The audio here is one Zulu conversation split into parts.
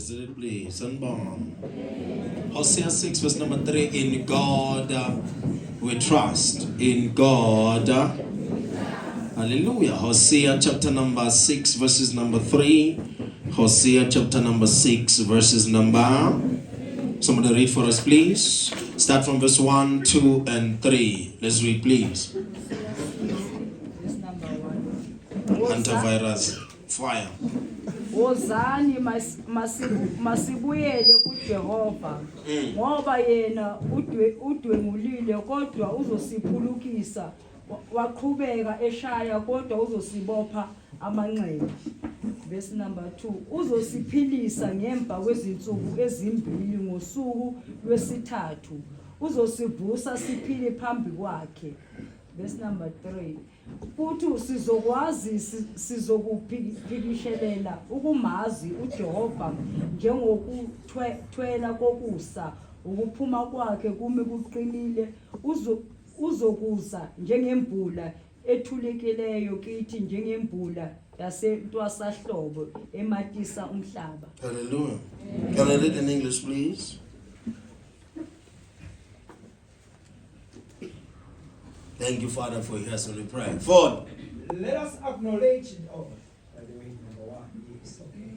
Visit please. Unborn. Hosea 6 verse number 3. In God we trust. In God. Hallelujah. Hosea chapter number 6 verses number 3. Hosea chapter number 6 verses number. Somebody read for us please. Start from verse 1, 2 and 3. Let's read please. Antivirus. Fire. Wozani masibuyele kuJehova ngoba yena udwengulile kodwa uzosiphulukisa waqhubeka eshaya kodwa uzosibopha amanxeba. Verse number 2. Uzosiphilisa ngemva kwezinsuku ezimbili ngosuku lwesithathu uzosivusa siphile phambi kwakhe. Verse number 3. Futhi sizokwazi sizokuphikishelela ukumazi uJehova njengokuthwela kokusa ukuphuma kwakhe kume kuqinile uzokuza njengembula ethulekileyo kithi njengembula yasentwasahlobo ematisa umhlaba. Hallelujah. Can I read in English please? Thank you, Father, for hearing the prayer. Forward. Let us acknowledge. Oh, by the way, number 1. Yes, okay.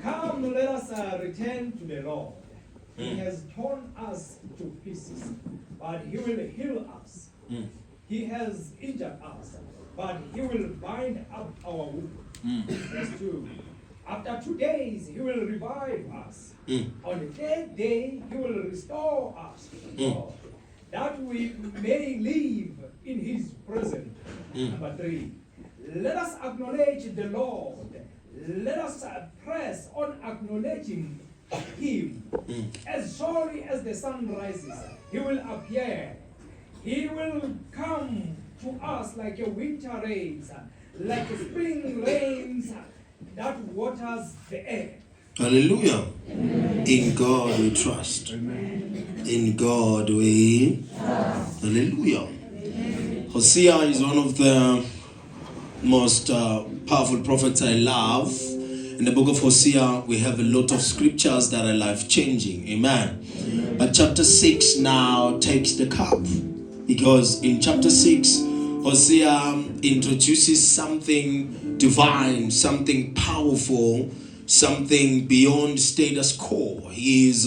Come, let us return to the Lord. He has torn us to pieces, but He will heal us. He has injured us, but He will bind up our wound. Verse 2. After 2 days, He will revive us. On the third day, He will restore us to God, that we may live in His presence. Number 3. Let us acknowledge the Lord. Let us press on acknowledging Him. As surely as the sun rises, He will appear. He will come to us like a winter rains, like a spring rains that waters the earth. Hallelujah. In God we trust. In God we trust. Hallelujah. Hosea is one of the most powerful prophets I love. In the book of Hosea, we have a lot of scriptures that are life-changing. Amen. But chapter 6 now takes the cup. Because in chapter 6, Hosea introduces something divine, something powerful, something beyond status quo. He is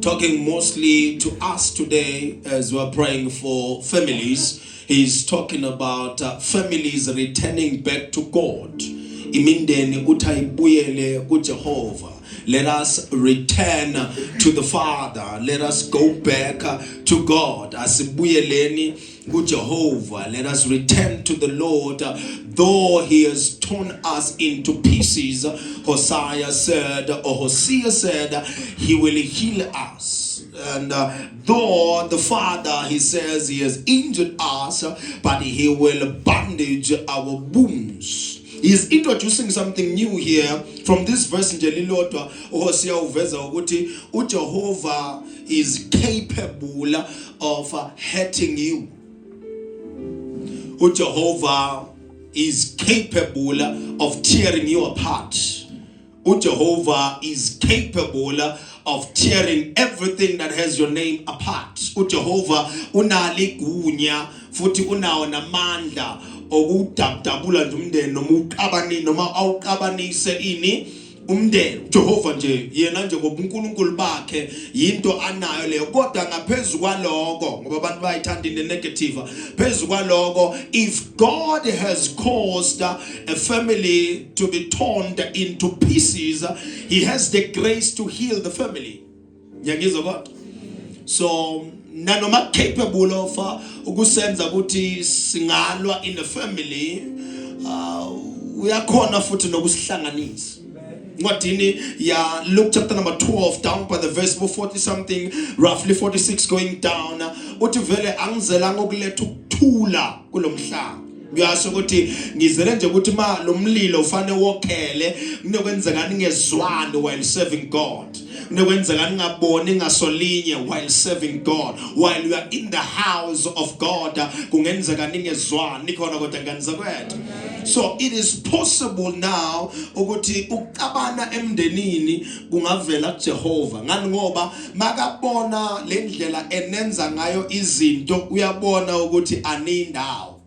talking mostly to us today as we're praying for families. He's talking about families returning back to God. Imindeni utayibuyele kuJehova. Let us return to the Father. Let us go back to God. Asibuyeleni kuJehova. Let us return to the Lord. Though He has torn us into pieces, Hosea said, He will heal us. And though the Father, He says, He has injured us, but He will bandage our wounds. He is introducing something new here from this verse in Jelilotwa. Hosea uveza ukuthi uJehova is capable of hurting you. uJehova is capable of tearing you apart. uJehova is capable of tearing everything that has your name apart. uJehova unaligunya futhi unawo namandla okudabdabula nje umndeni noma awuqabanise ini umndeni. Jehova nje yena nje ngobuNkulunkulu bakhe yinto anayo leyo. Kodwa ngaphezulu kwaloko ngoba abantu bayithanda into negative, phezulu kwaloko, if God has caused a family to be torn into pieces, He has the grace to heal the family. Ngiyangizwa kodwa. So nanoma capable of ukusenza ukuthi singalwa in the family, uyakhona futhi nokusihlanganisa. Ngodini ya Luke chapter number 12 down by the verse 40 something, roughly 46 going down, uthi vele angizelanga ukuletha ukuthula kulomhlaba. Uyasho ukuthi ngizele nje ukuthi ma lo mlilo ufane wokhele kunokwenzekani ngezwani while serving God. Kunokwenzekani ngaboni ngasolinye while serving God. While you are in the house of God kungenzekani ngezwani khona kodwa ngani zakwethu. So it is possible now ukuthi ukabana emndenini kungavela kuJehova. Ngani ngoba makabona lendlela enenza ngayo izinto uyabona ukuthi anindawo.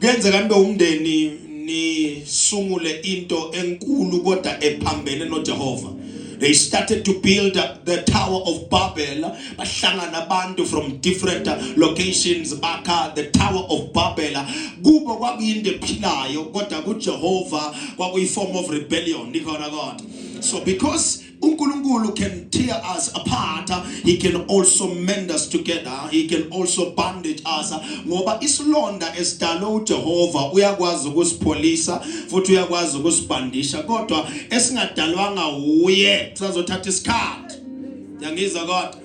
Kuyenzeka nibe umndeni ni sungule into enkulu kodwa ephambene noJehova. They started to build the Tower of Babel. Bahlangana abantu from different locations baka the Tower of Babel. Kuba kwakuyinto ephilayo kodwa kuJehova kwakuyi form of rebellion. Nikhona God. So because uNkulunkulu can tear us apart, he can also mend us together. He can also bandage us. Ngoba isilonda esidala uJehova uyakwazi ukusipholisa futhi uyakwazi ukusibandisha kodwa esingadalwanga uye sizothatha isikhathi. Yangizwa God.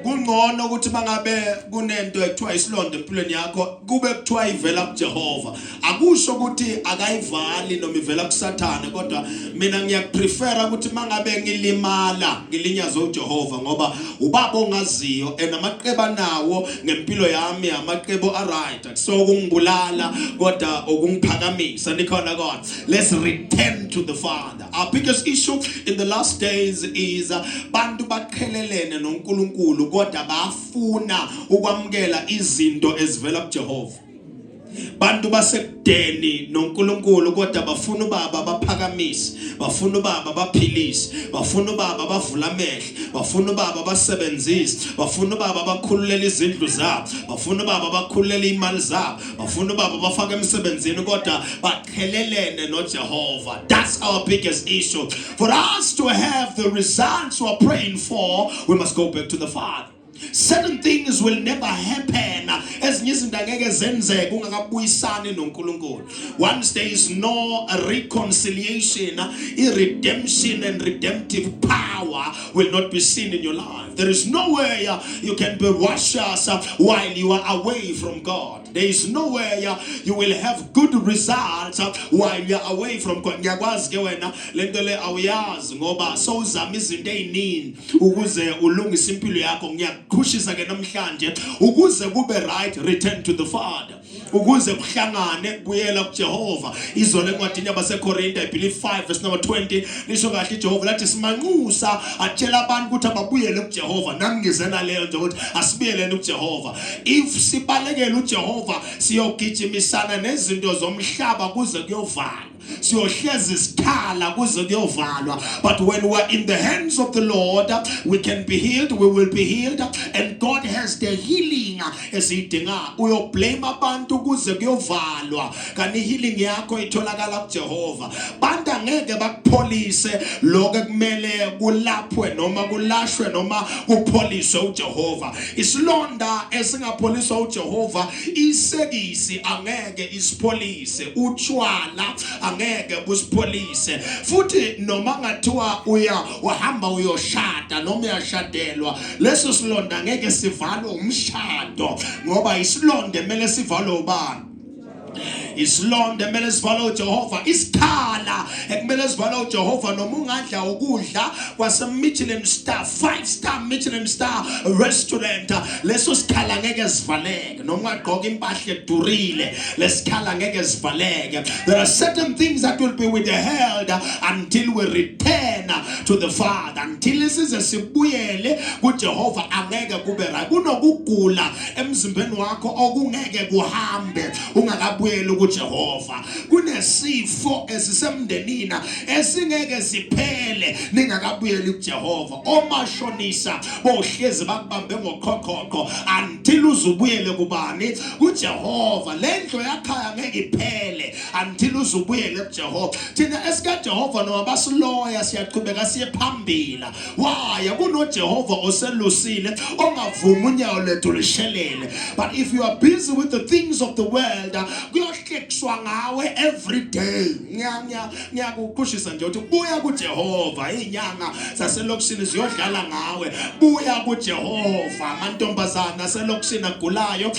Kungcono ukuthi mangabe kunento ekuthiwa isilonda empilweni yakho kube kuthiwa ivela kuJehova. Akusho ukuthi akayivali noma ivela kuSathane kodwa mina ngiyakuprefera ukuthi mangabe ngilimala ngilinyazo uJehova ngoba ubaba ongaziyo enamaqeba nawo ngempilo yami amaqebo aright so ukungibulala kodwa ukungiphakamisa nikhona God. Let's return to the Father. Our biggest issue in the last days is bantu baqhelelene noNkulunkulu kodwa bafuna ukwamkela izinto ezivela kuJehova. Bantu basekudeni noNkulunkulu kodwa bafuna ubaba baphakamisa, bafuna ubaba baphilisa, bafuna ubaba bavula amehlo, bafuna ubaba basebenzise, bafuna ubaba bakhululela izindlu zabo, bafuna ubaba bakhululela imali zabo, bafuna ubaba bafake emsebenzini kodwa baqhelelene noJehova. That's our biggest issue. For us to have the results we are praying for, we must go back to the Father. Certain things will never happen ezinye izinto angeke zenzeke ungakabuyisani noNkulunkulu. Once there is no reconciliation, redemption and redemptive power will not be seen in your life. There is no way you can be righteous while you are away from God. There is no way you will have good results while you are away from God. Ngiyakwazi ke wena lento le awuyazi ngoba sowuzama izinto eziningi ukuze ulungise impilo yakho. Ngiyakhushisa ke namhlanje ukuze kube right, return to the Father. Ukuze kuhlangane kuyela kuJehova. Izolo encwadini yabaseKorinte I believe 5 verse number 20 lisho kahle iJehova lathi simanxusa atshela abantu ukuthi ababuyele kuJehova. Nami ngizena leyo nje ukuthi asibuyeleni kuJehova. If sibalekele uJehova siyogijimisana nezinto zomhlaba kuze kuyovalwa. Siyohlezi isikhala kuze kuyovalwa. But when we are in the hands of the Lord, we can be healed, we will be healed, and God has the healing esiyidinga. Uyo blame abantu kuze kuyovalwa kanti healing yakho itholakala kuJehova. Bantu angeke bakupholise lokho kumele kulaphwe noma kulashwe noma kupholiswe uJehova. Isilonda esingapholiswa uJehova, isekisi angeke isipholise, utshwala angeke busipholise. Futhi noma ngathiwa uhamba uyoshada noma uyashadelwa, leso silonda angeke sivalwe umshado ngoba isilonda emele sivalwe ubani? Isilonda emele sivalwe uJehova. Isikhala ekumele sivalwe uJehova noma ungadla ukudla kwase Michelin star 5-star Michelin star restaurant, leso sikhala ngeke sivaleke noma ugqoka impahla edurile lesikhala ngeke sivaleke. There are certain things that will be withheld until we return to the Father. Until size sibuyele kuJehova angeke kube right. Kunokugula emzimbeni wakho okungeke kuhambe ungakabuyeli kuJehova. Kunesifo esisemndenini esingeke siphele ningakabuyeli kuJehova. Omashonisa bohlezi bakubambe ngoqhoqhoqho until uzubuyele kubani? kuJehova. Lendlo yakhaya ngeke iphele until uzubuyele kuJehova. Thina esikaJehova noma basiloya siyaqhubeka siye phambili. Why? KunoJehova oselusile ongavuma unyawo lethu lishelele. But if you are busy with the things of the world, kuyohlekiswa ngawe every day. ngiyakukushisa nje ukuthi buya kuJehova. Inyanga zaselokishini ziyodlala ngawe. Buya kuJehova. Amantombazana aselokishini agulayo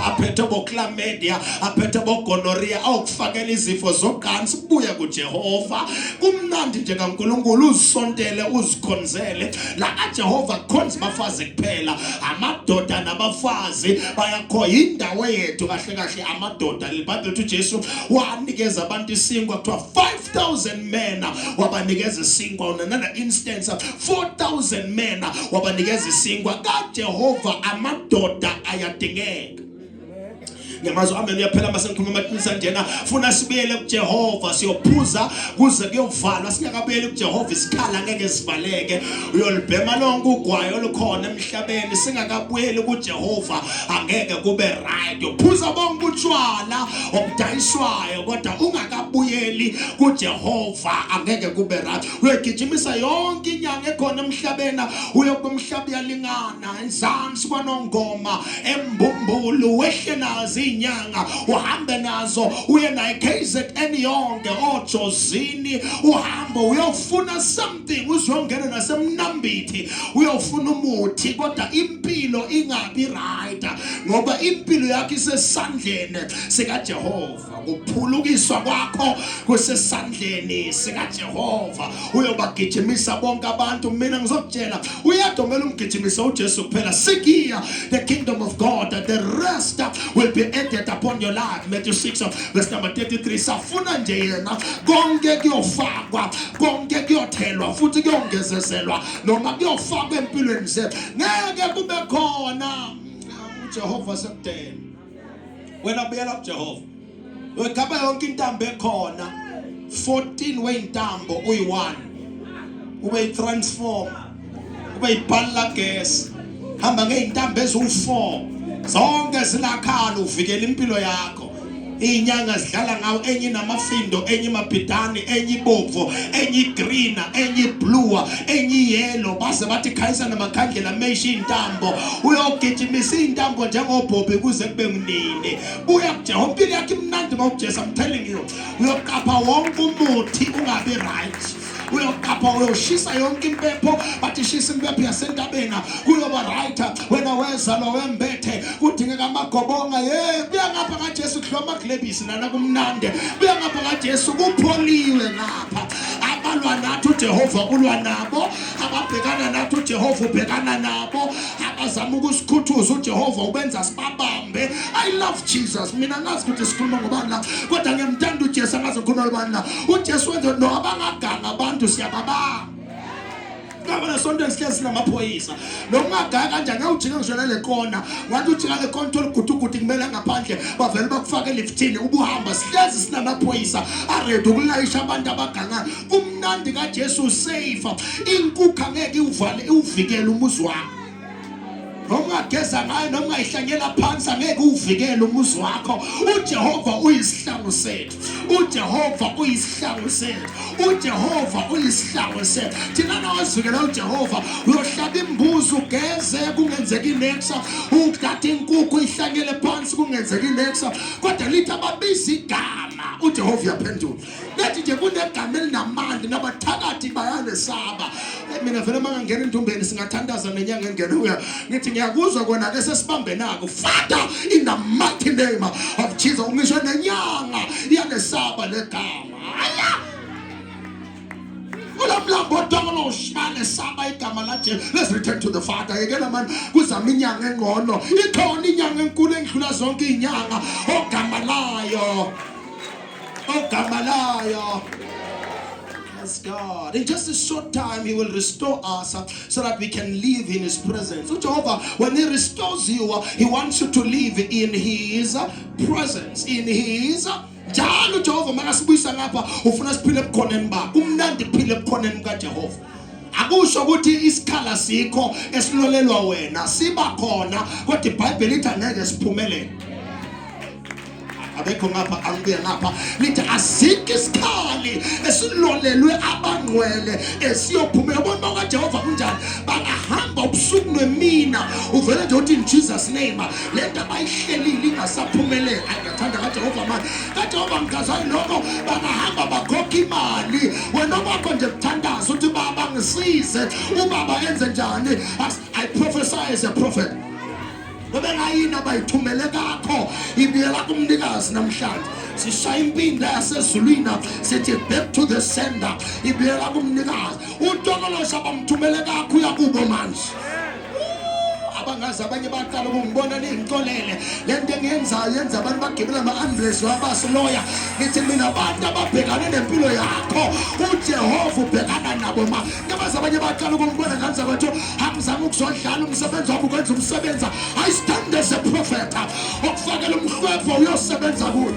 aphethe bochlamydia, aphethe bogonorrhea, awukufakela izifo zocansi. Buya kuJehova. Kumnandi nje kaNkulunkulu uzisontele uzikhonzele. La kaJehova khonza abafazi kuphela. Amadoda nabafazi bayakho indawo yethu kahle kahle amadoda. LiBhayibheli lithi uJesu wanikeza abantu isinkwa kuthiwa 5,000 men wabanikeza isinkwa. On another instance 4,000 men wabanikeza isinkwa. kaJehova amadoda ayadingeka. Ngemazo ame uyaphela mase ngikhuluma amaqinisa njena funa sibuyele kuJehova siyophuza kuze kuyovalwa. Singakabuyeli kuJehova isikhala ngeke sivaleke. Uyolibhema lonke ugwayo olukhona emhlabeni. Singakabuyeli kuJehova angeke kube right. Uphuza bonke utshwala obudayiswayo kodwa ungakabuyeli kuJehova angeke kube right. Uyogijimisa yonke inyanga ekhona emhlabeni. Uyokuba umhlaba yalingana enzansi kwanongoma embumbulu wehle nazi inyanga uhambe nazo uye na KZN yonke oJozini uhambe uyofuna something uzongena nasemnambithi uyofuna umuthi kodwa impilo ingabi right ngoba impilo yakho isesandleni sikaJehova. Ukuphulukiswa kwakho kusesandleni sikaJehova. Uyobagijimisa bonke abantu. Mina ngizokutshela uyadomela umgijimisa uJesu kuphela. Seek ye the kingdom of God, the rest will be added upon your life. Matthew 6 verse number 33. Safuna nje yena konke kuyofakwa, konke kuyothelwa futhi kuyongezezelwa noma kuyofakwa empilweni zethu. Ngeke kube khona uJehova sekudela. Wena buyela kuJehova. Wegaba yonke intambo ekhona 14 weintambo uyi1 ube transform ube ibhala gas hamba ngeintambo ezu4 zonke zilakhala uvikela impilo yakho. Inyanga zidlala ngawo enye namafindo enye mabhidani enye ibomvu enye green enye blue enye yellow base bathi khayisa namakhandlela meshi intambo uyogijimisa intambo njengobhobhe kuze kube ngunini. Buya kuJehova impilo yakhe imnandi mawuJesu. I'm telling you uyokapha wonke umuthi ungabi right. Uyokapha uyoshisa yonke impepho bathi shisa impepho yasentabeni kuyoba right. Wena weza lo wembethe kudingeka amagobonga buya ngapha kaJesu kuhloma glebisi nana kumnande. Buya ngapha kaJesu kupholiwe ngapha. Abalwa nathi uJehova ulwa nabo, ababhekana nathi uJehova ubhekana nabo, abazama ukusikhuthuza uJehova ubenza sibabambe. I love Jesus. Mina ngazi ukuthi sikhuluma ngobani la kodwa ngiyamthanda uJesu ngaze ngikhuluma ngobani la. uJesu wenza no abangaganga abantu siyababanga. Ngabona sonto sihlezi sinamaphoyisa. Nokungagaya kanjani awujika ngishona le kona. Ngathi ujika le kona toligudugudu kumele ngaphandle bavele bakufake liftini ubuhamba sihlezi sinamaphoyisa aready ukulayisha abantu abaganga. Kumnandi kaJesu safe. Inkukhu ngeke uvale uvikele umuzi wakho. Noma geza ngayo noma ihlanyela phansi angeke uvikele umuzi wakho. uJehova uyisihlangu sethu. uJehova uyisihlangu sethu. uJehova uyisihlangu sethu. Thina nawazivikela uJehova uyohlaba imbuzi ugeze kungenzeki nexa. Ukuthatha inkukhu ihlanyele phansi kungenzeki nexa. Kodwa lithi ababiza igama uJehova uyaphendula. Lethi nje kunegama elinamandla nabathakathi bayalesaba. Mina vele mangangena entombeni singathandaza nenyanga engene uya ngithi ngiyakuzwa kona ke sesibambe nako. Father, in the mighty name of Jesus ungisho nenyanga iyalesaba legama. Aya ulamlambo dongolo shmale saba igama la Jesu. Let's return to the Father again man. Kuzama inyanga engcono ikhona inyanga enkulu endlula zonke inyanga ogamalayo ogamalayo. Yes, God. In just a short time, He will restore us so that we can live in His presence. So Jehovah, when He restores you, He wants you to live in His presence. In His njalo Jehovah makasibuyisa ngapha ufuna siphile ebukhoneni bakho. Umnandi phile ebukhoneni kaJehova. Akusho ukuthi isikhala sikho esilolelwa wena siba khona kodwa iBhayibheli lithi angeke siphumelele. Abekho ngapha angibuye ngapha lithi asikho isikhali esilolelwe abangcwele esiyophumela. Bona kaJehova kunjani bangahamba uhamba ubusuku nemina uvele nje uthi in Jesus name le nto abayihlelile ingasaphumeleli. Angathanda kaJehova manje, kaJehova ngikazayo lokho bangahamba bakhokha imali wena bakho nje kuthandaza uthi baba ngisize ubaba enze njani. I prophesy as a prophet. Bebengayini abayithumele kakho ibiyela kumnikazi namhlanje. Sishaya impinda yasezulwini sithi back to the sender ibiyela kumnikazi. Utokoloza bamthumele kakho uyakubo manje. Abangazi abanye baqala ukungibona ningixolele lento engiyenzayo yenza abantu bagibela ama-ambulance wabasiloya. Ngithi mina abantu ababhekane nempilo yakho uJehova ubhekana nabo ma. Ngebazi abanye baqala ukungibona kanza kwethu angizama ukuzodlala umsebenzi wabo ukwenza umsebenzi. I stand as a prophet ukufakela umhlwepho uyosebenza kuyo.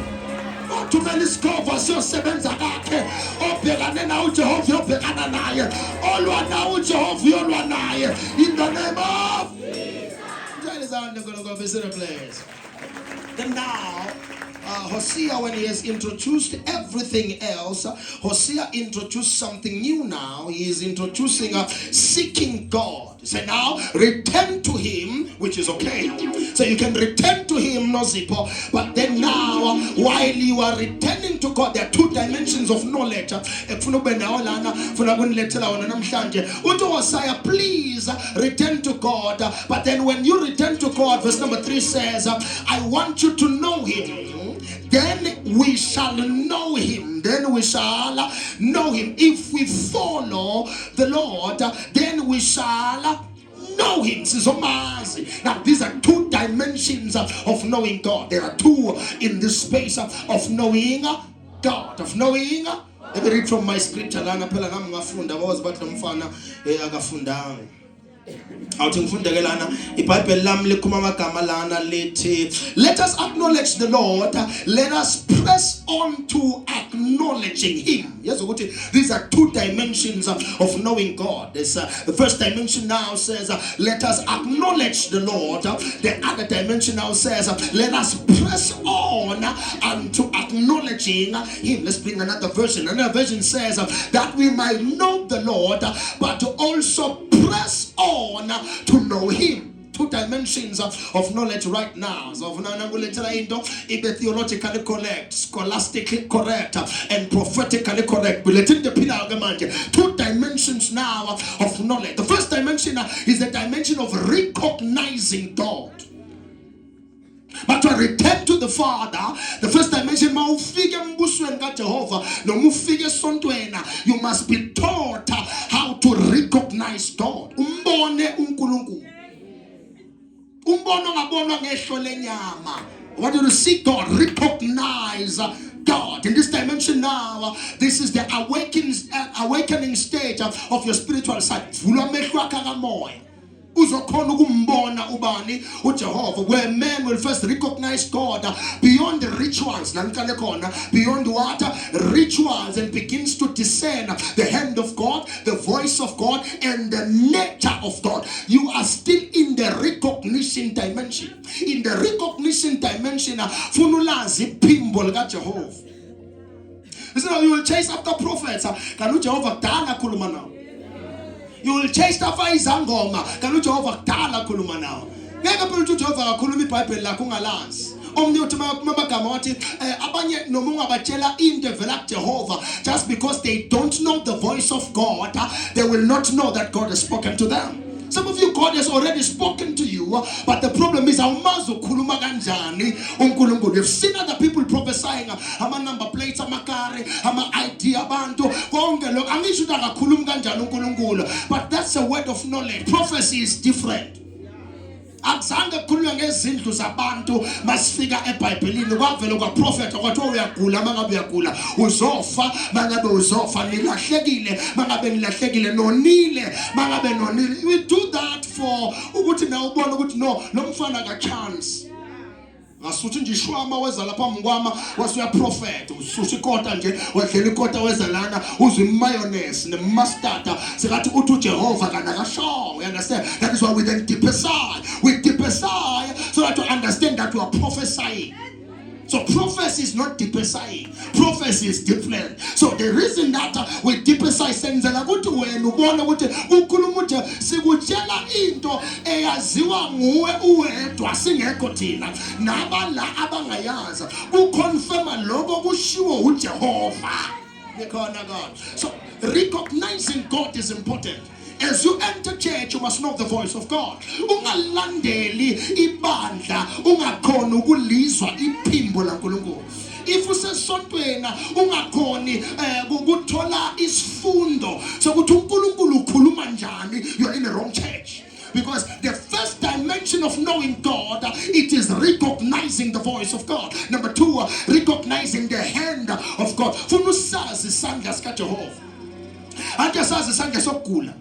Thumela isikova siyosebenza kakhe. Obhekane nawe uJehova uyobhekana naye. Olwa nawe uJehova uyolwa naye. In the name of then now, Hosea, when he has introduced everything else, Hosea introduced something new now. He is introducing seeking God. So now, return to him, which is okay. So you can return to him, no zippo. But then now, while you are returning to God, there are two dimensions of knowledge. Hosea, please return to God. But then when you return to God, verse number 3 says, I want you to know him. Then we shall know him. Then we shall know him. If we follow the Lord, then we shall know him. Now these are two dimensions of knowing God. There are two in this space of knowing God. Of knowing. Let me read from my scripture. Let us acknowledge the Lord. Let us press on to acknowledging him. Yes, these are two dimensions of knowing God. The first dimension now says let us acknowledge the Lord. The other dimension now says let us press on to acknowledging him. Let's bring another version. Another version says that we might know the Lord, but to also press on to know him. Two dimensions of knowledge right now. So theologically correct, scholastically correct, and prophetically correct. Two dimensions now of knowledge. The first dimension is the dimension of recognizing God. But to return to the Father, the first dimension, you must be taught how to recognize God. What do you see God? Recognize God. In this dimension now, this is the awakening stage of your spiritual side. Where man will first recognize God beyond the rituals, beyond what? Rituals, and begins to discern the hand of God, the voice of God, and the nature of God. You are still in the recognition dimension. In the recognition dimension, funulazi pimbol ga Jehovah. You will chase after prophets. Can Jehovah dana kulumana? You will chase after izangoma. Kanu Jehovah dala khuluma nawo. Ngeke phela uthi Jehovah akakhuluma iBhayibheli lakho ungalazi. Omnye uthi mabagama wathi abanye noma ungabatshela into evela kuJehova, just because they don't know the voice of God, they will not know that God has spoken to them. Some of you, God has already spoken to you, but the problem is we've seen other people prophesying ama number plates, amakare, ama idea bantu, but that's a word of knowledge. Prophecy is different. Akuzange kukhulunywa ngezindlu zabantu masifika eBhayibhelini kwavela kwaprofeta kwathiwa uyagula mangabe uyagula uzofa mangabe uzofa nilahlekile mangabe nilahlekile nonile mangabe nonile. We do that for ukuthi na ubone ukuthi no lo mfana ka chance ngasuthi nje ishwama weza lapha mkwama wasuya prophet usuthi ikota nje wedlela ikota weza lana uzwe mayonnaise nemustard sikathi uthi uJehova kana kasho. You understand? That is why we then deep aside so that to understand that you are prophesying. So prophecy is not deepesaying. Prophecy is different. So the reason that we deepesay senzela ukuthi wena ubone ukuthi ukhuluma ukuthi sikutshela into eyaziwa nguwe uwedwa singekho thina nabala abangayazi uconfirma lokho kushiwo uJehova. So recognizing God is important. As you enter church, you must know the voice of God. Ungalandeli ibandla, ungakhona ukulizwa iphimbo laNkulunkulu. If usesontweni ungakhoni ukuthola isifundo sokuthi uNkulunkulu ukhuluma njani, you are in the wrong church. Because the first dimension of knowing God, it is recognizing the voice of God. Number 2, recognizing the hand of God. Funa usazi isandla sikaJehova. Ake sazi isandla sokugula.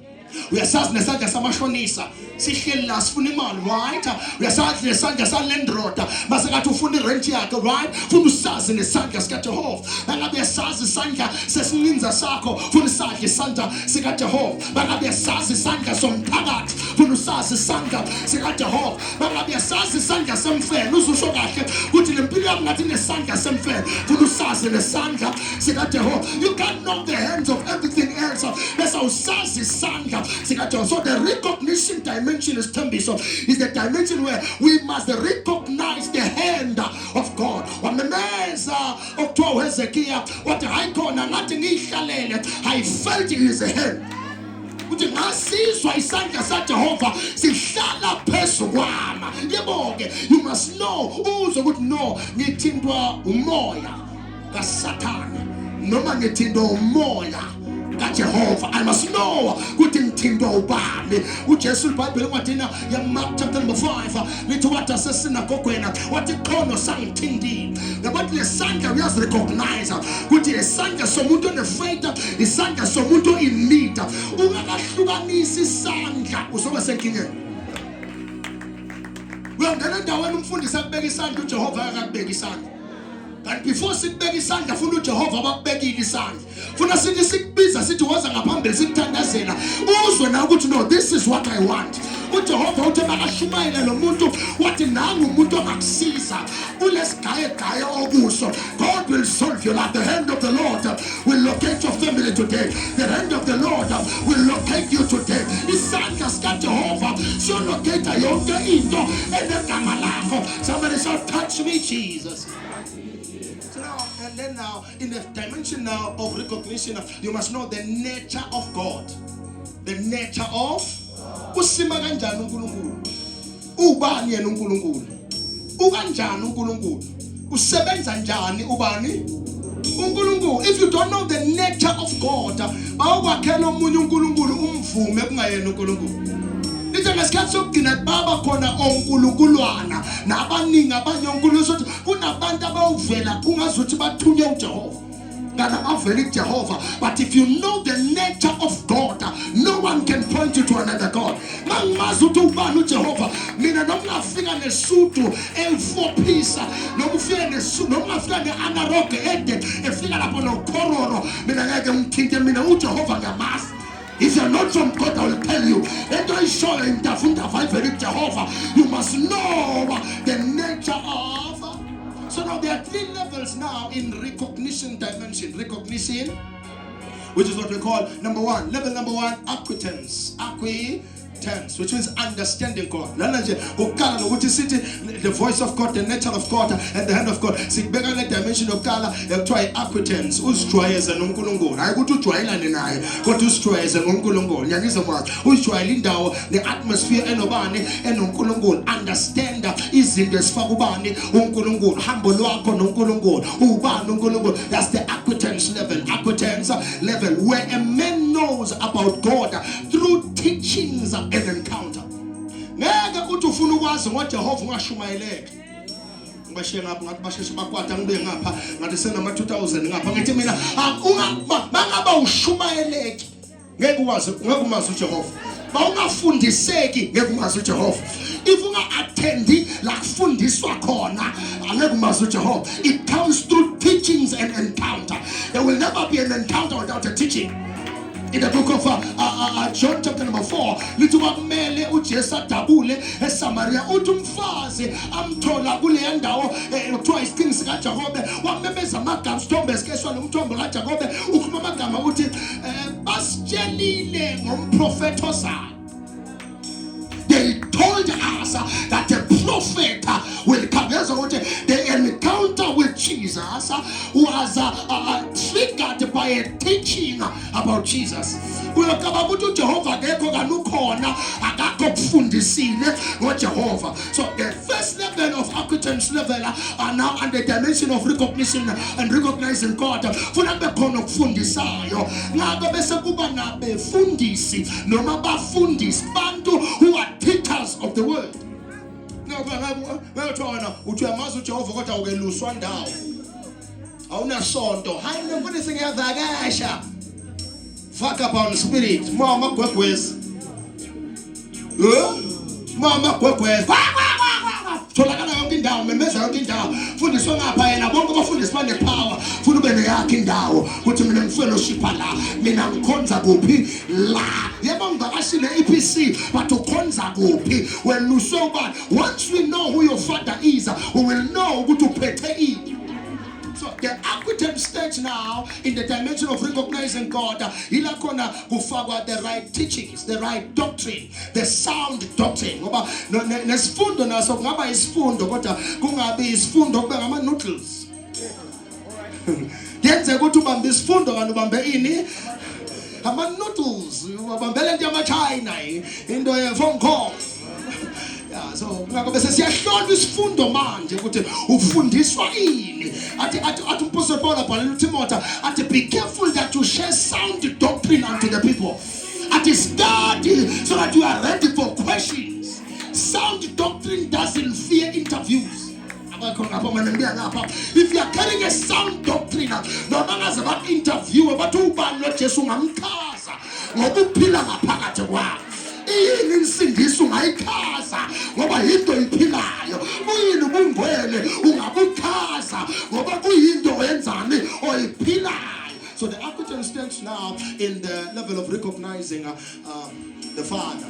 Uyasazi nesandla samashonisa sihleli la sifuna imali, right? Uyasazi nesandla salendroda base kathi ufuna irent yakhe, right? Funa usazi nesandla sikaJehova. Bangabe yasazi isandla sesininza sakho, funa usazi isandla sikaJehova. Bangabe yasazi isandla somphakathi, funa usazi isandla sikaJehova. Bangabe yasazi isandla semfelo, uzusho kahle ukuthi lempilo yami ngathi nesandla semfelo, funa usazi nesandla sikaJehova. You can't know the hands of everything else. Bese usazi isandla. So the recognition dimension is the dimension where we must recognize the hand of God. Wamemeza okuthiwa Hezekiah wathi hayikhona ngathi ngihlalele I felt his hand. Uthi ngasizwa isandla saJehova sihlala phezu kwami. Yebo-ke, you must know, uzwe ukuthi no, ngithintwa umoya kaSathane noma ngithintwa umoya kaJehova. I must know ukuthi ngithintwa ubani. uJesu iBhayibheli kwathina ya Mark chapter number 5 lithi wathi asesinagogweni wathi khono sangithindile. Ngabathi lesandla uyazi recognize ukuthi lesandla somuntu onefaith, isandla somuntu in need. Ungakahlukanisi isandla usobe senkingeni. Uyangena endaweni umfundisi akubeka isandla uJehova akakubeka isandla. And before sikubeka isandla funa uJehova abakubekile isandla. Funa sithi sikubiza sithi woza ngaphambili sikuthandazela uzwe na ukuthi no, this is what I want. uJehova uthi makashumayela lo muntu wathi nangu umuntu ongakusiza ulesigaya okuso. God will solve your life. The hand of the Lord will locate your family today. The hand of the Lord will locate you today. Isandla sikaJehova siyolocate yonke into enegama lakho. Somebody say, touch me, Jesus. And then now, in the dimension now of recognition, you must know the nature of God. The nature of usima kanjani uNkulunkulu. Ubani yena uNkulunkulu. Ukanjani uNkulunkulu. Usebenza njani ubani? uNkulunkulu. If you don't know the nature of God, bawakwakhela omunye uNkulunkulu umvume kungayena uNkulunkulu. Ngesikhathi sokugcina baba khona onkulukulwana nabaningi abanye onkulunkulu sothi kunabantu abawuvela kungazuthi bathunywe uJehova kana bavela kuJehova. But if you know the nature of God, no one can point you to another God. Mangimazi ukuthi ubani uJehova, mina nomngafika nesudu e4 piece nomufika nesudu nomngafika neanaroke ede efika lapho nokhororo, mina ngeke ngithinte, mina uJehova ngamazi. If you're not from God, I will tell you. And I show in Jehovah, you must know the nature of. So now there are 3 levels now in recognition dimension. Recognition, which is what we call number 1. Level number 1, acquiescence. Acquiescence, which means understanding God. The voice of God, the nature of God, and the hand of God. See, bigger the dimension of God. Try acquiescence. Who's try as an unkulungo? I go to try and I go to try as an unkulungo. Who's try the atmosphere and obani and unkulungo. Understand is in this fagubani unkulungo. Humble wako unkulungo. Uban unkulungo. That's the acquiescence level. Acquiescence level where a man knows about God through teachings and encounter. Ngeke uthi ufuna ukwazi ngoJehova ungashumayeleki. Ngibashiye ngapha ngathi basheshe bakwata ngibe ngapha ngathi senama 2000 ngapha ngithi mina bangaba ushumayeleki ngeke uwazi uJehova. Bawungafundiseki ngeke umazi uJehova. If unga attendi la kufundiswa khona angeke umazi uJehova. It comes through teachings and encounter. There will never be an encounter without a teaching. In the book of John chapter number 4, lithi kwakumele uJesu adabule eSamaria, uthi umfazi amthola kule ndawo kuthiwa isithini sikaJakobe, wamemeza amagama sithombe esikeshwa nomthombo kaJakobe, ukhuluma amagama ukuthi basitshelile ngomprofeti ozayo. They told us that the prophet will come. The encounter with Jesus was triggered by a teaching about Jesus. Jehovah So the first level of acquaintance level are now under the dimension of recognition and recognizing God. Who are teachers of the word. Fuck up on the spirit. Mama Quaquez. Mama Quaquez. Tolakana yonke indawo, memeza yonke indawo. Fundiswa ngapha yena bonke abafundiswa nepower. Funa ube neyakhe indawo. Kuthi mina ngifellowship la. Mina ngikhonza kuphi la. Yebo ngivakashile EPC, but ukhonza kuphi? When you so bad, once we know who your father is, we will know ukuthi uphethe ini. So the acquaintance stage now in the dimension of recognizing God, ilakona kufakwa the right teachings, the right doctrine, the sound doctrine. Ngoba nesifundo naso kungaba isifundo kodwa kungabi isifundo kube ngama noodles. Yenze ukuthi ubambe isifundo kanti ubambe ini? Ama noodles, ubambele into yama China, into ye phone call. So ngabe sesiyahlolwa isifundo manje ukuthi ufundiswa ini. Ati Apostle Paul abhalele uTimothy ati be careful that you share sound doctrine unto the people. Ati study so that you are ready for questions. Sound doctrine doesn't fear interviews. If you are carrying a sound doctrine, no man has about interview about who ban not Jesu ngamkhaza ngokuphila ngaphakathi kwakhe. Yini insindiso ungayikhaza ngoba yinto iphilayo. Uyini ubungwele ungabukhaza ngoba kuyinto oyenzani oyiphilayo. So the acquaintance stands now in the level of recognizing the Father,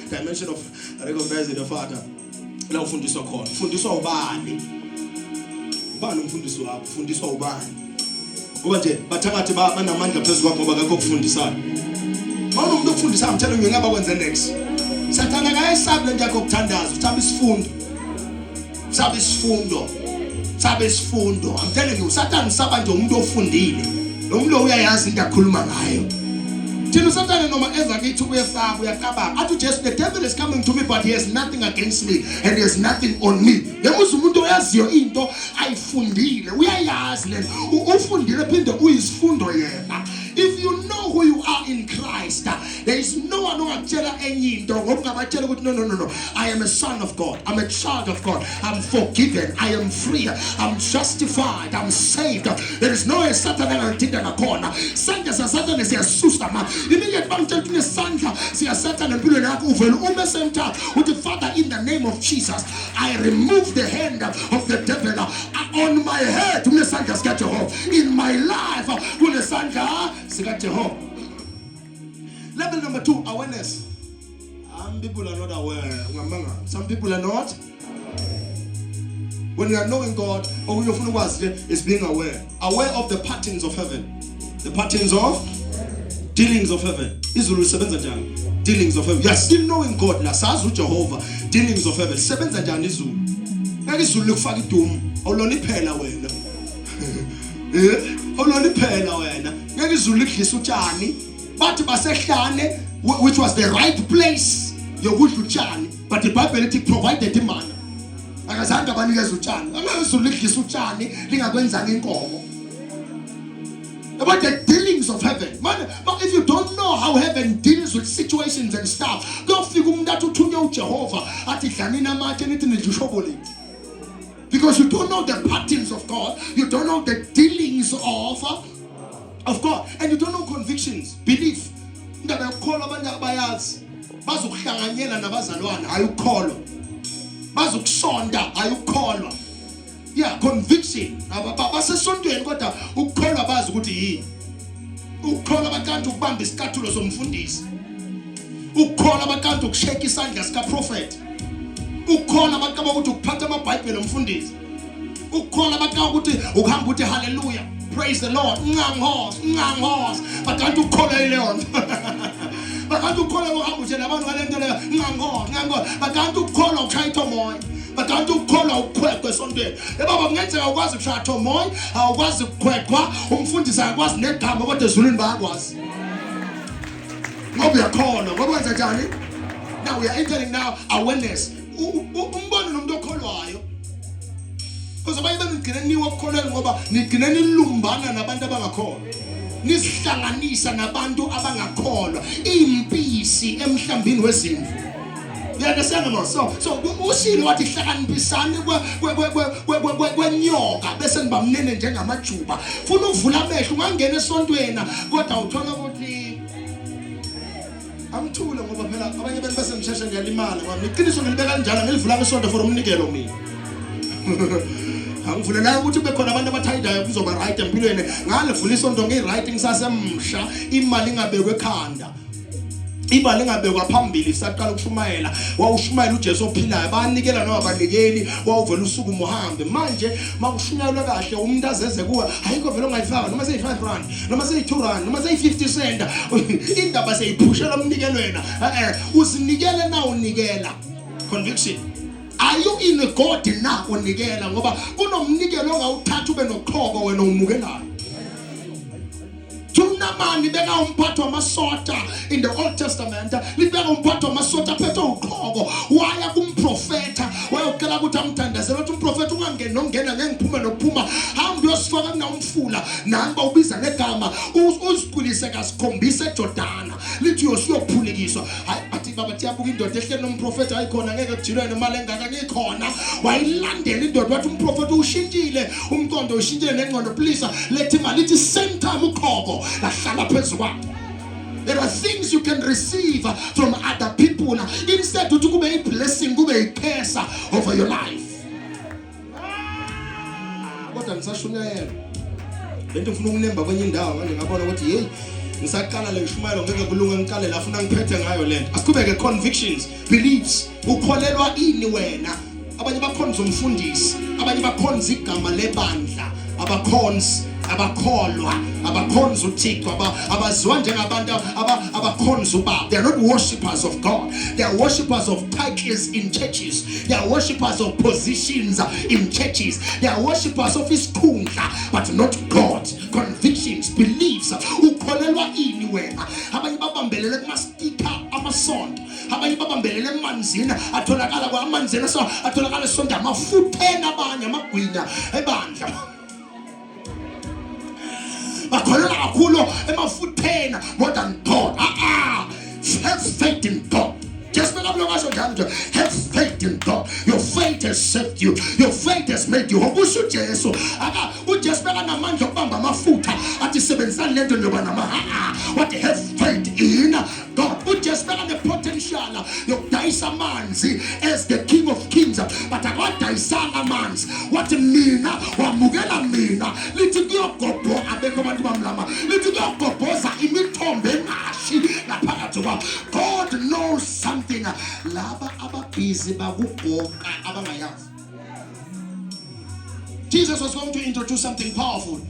dimension of recognizing the Father. La ufundiswa khona. Ufundiswa ubani? Ubani umfundisi wakho? Ufundiswa ubani? Ngoba nje bathakathi banamandla phezulu kwakho ngoba akekho okufundisayo. Mawuna umuntu okufundisa ngitshela ngeke ngaba kwenze next. Sathana kayesabi lento yakho ukuthandaza, uthaba isifundo. Sabe isifundo. Sabe isifundo. I'm telling you, Satan saba nje umuntu ofundile. Lo muntu uyayazi into akhuluma ngayo. Thina Satan noma eza kithi uyesaba uyaqabanga. Athi Jesus, the devil is coming to me but he has nothing against me and he has nothing on me. Lemuza umuntu oyaziyo into ayifundile, uyayazi lento. Ufundile phinde uyisifundo yena. If you know who you are in Christ, there is no one who can tell any no. I am a son of God. I'm a child of God. I'm forgiven. I am free. I'm justified. I'm saved. There is no Satan and a corner. Satan is a sister man. Immediately I'm telling you, Satan, see a Satan and people with the Father in the name of Jesus. I remove the hand of the devil on my head. In my life, level number 2, awareness. Some people are not aware. Some people are not. When you are knowing God, or when you is being aware. Aware of the patterns of heaven. The patterns of dealings of heaven. Dealings of heaven. You are still knowing God. Jehovah. Dealings of heaven. Which was the right place but the Bible provided the man. About the dealings of heaven. Man, but if you don't know how heaven deals with situations and stuff, go figure that to Jehovah. Because you don't know the patterns of God, you don't know the dealings of God, and you don't know convictions, belief. Are you call? Are you call? Yeah, conviction. ukukholwa abakanti ukubamba isikathulo somfundisi, ukukholwa abakanti ukusheka isandla sikaprofeti, ukukholwa abakaba ukuthi ukuphatha amabhayibheli omfundisi, ukukholwa abakaba ukuthi ukuhamba uthi hallelujah, praise the Lord, nganghoza bakanti ukukholwa ileyo nto. Bakanti ukukholwa ukuhamba uthi nabantu ngalento leyo nganghoza bakanti ukukholwa ukushaya ithomoya, bakanti ukukholwa ukukhwekwa esontweni. Baba kungenzeka ukwazi ukushaya ithomoya, awukwazi ukukhwekwa, umfundisi akwazi negama kodwa ezulwini bayakwazi. Ngoba uyakholwa, ngoba wenza njani? Now we are entering now awareness. Umbone nomuntu okholwayo. Because abanye benigcine niwe okholweni ngoba nigcine nilumbana nabantu abangakholwa. Nisihlanganisa nabantu abangakholwa. Impisi emhlambini wezimvu. Uyandesanga no? So usini wathi hlakanipisane kwenyoka bese nibamnene njengamajuba. Funa uvula amehlo ungangena esontweni kodwa uthola ukuthi amthule ngoba phela abanye abantu basemsheshe ngiyalimala ngoba iqiniso ngilibeka kanjalo ngilivula isonto for umnikelo mina. Angivulelayo ukuthi kube khona abantu abathayidayo kuzoba right empilweni. Ngalivula isonto ngi-right ngisasemsha, imali ingabekwe ekhanda. Imali ingabekwa phambili isaqala ukushumayela. Wawushumayela uJesu ophilayo, banikela noma banikeli, wawuvela usuku uhambe. Manje makushunyayelwa kahle umuntu azeze kuwe, ayikho vele ongayifaka noma seyi5 rand, noma seyi2 rand, noma seyi50 cent. Indaba seyiphushela umnikelwena. Uzinikele na unikela. Conviction. Are you in God na unikela ngoba kunomnikelo ongawuthatha ube noqhoko wena umukelayo. Tunamani beka umphathi wamasota in the Old Testament, libeka umphathi wamasota phethe uqhoko, waya kumprofeta, wayocela ukuthi amthandazele ukuthi umprofeta ungangena nongena ngengiphume nokuphuma, hamba uyosifaka kunomfula namba ubiza negama, uziqulise kasikhombisa eJordana, lithi yosiyophulekiswa. Hayi bathi baba tiyabuka indoda ehleli nomprofeta ayikhona ngeke kujilwe nemali engaka ngikhona, wayilandela indoda wathi umprofeta ushintshile, umqondo ushintshile nengqondo, please lethi imali ithi same time uqhoko. There are things you can receive from other people instead to kube a blessing, kube a curse over your life. Kodwa ngisashunyayela lento ufuna ukunemba kwenye indawo manje ngabona ukuthi hey ngisaqala le nshumayelo ngeke kulunga ngiqale la ufuna ngiphethe ngayo lento. Asiqhubeke convictions, beliefs, ukholelwa ini wena. Abanye bakhonza umfundisi, abanye bakhonza igama lebandla, abakholwa, abakhonza uThixo, abaziwa njengabantu abakhonza uBaba. They are not worshippers of God. They are worshippers of titles in churches. They are worshippers of positions in churches. They are worshippers of isikhundla but not God. Convictions, beliefs, ukholelwa ini wena. Abanye babambelele kumastika amasonto, abanye babambelele emanzini atholakala kwamanzini so atholakala esonto amafuthena abanye amagwinya ebandla. Bakholelwa kakhulu emafuthena more than God. Have faith in God. Just have faith in God. Your faith has saved you. Your faith has made you. Ubusho Jesu. Just namandla okubamba amafutha athi sebenzisana lento njengoba nama. What have faith in God. Just the potential yokudayisa amanzi as the King of Kings. But akwadayisanga amanzi. What mina wamukela mina. Lithi kuyogobho abekho abantu bamlama. Lithi kuyogobhoza imithombo engashi laphakathi kwabo. God knows something. Laba ababhizi bakubhoka abangayazi. Jesus was going to introduce something powerful.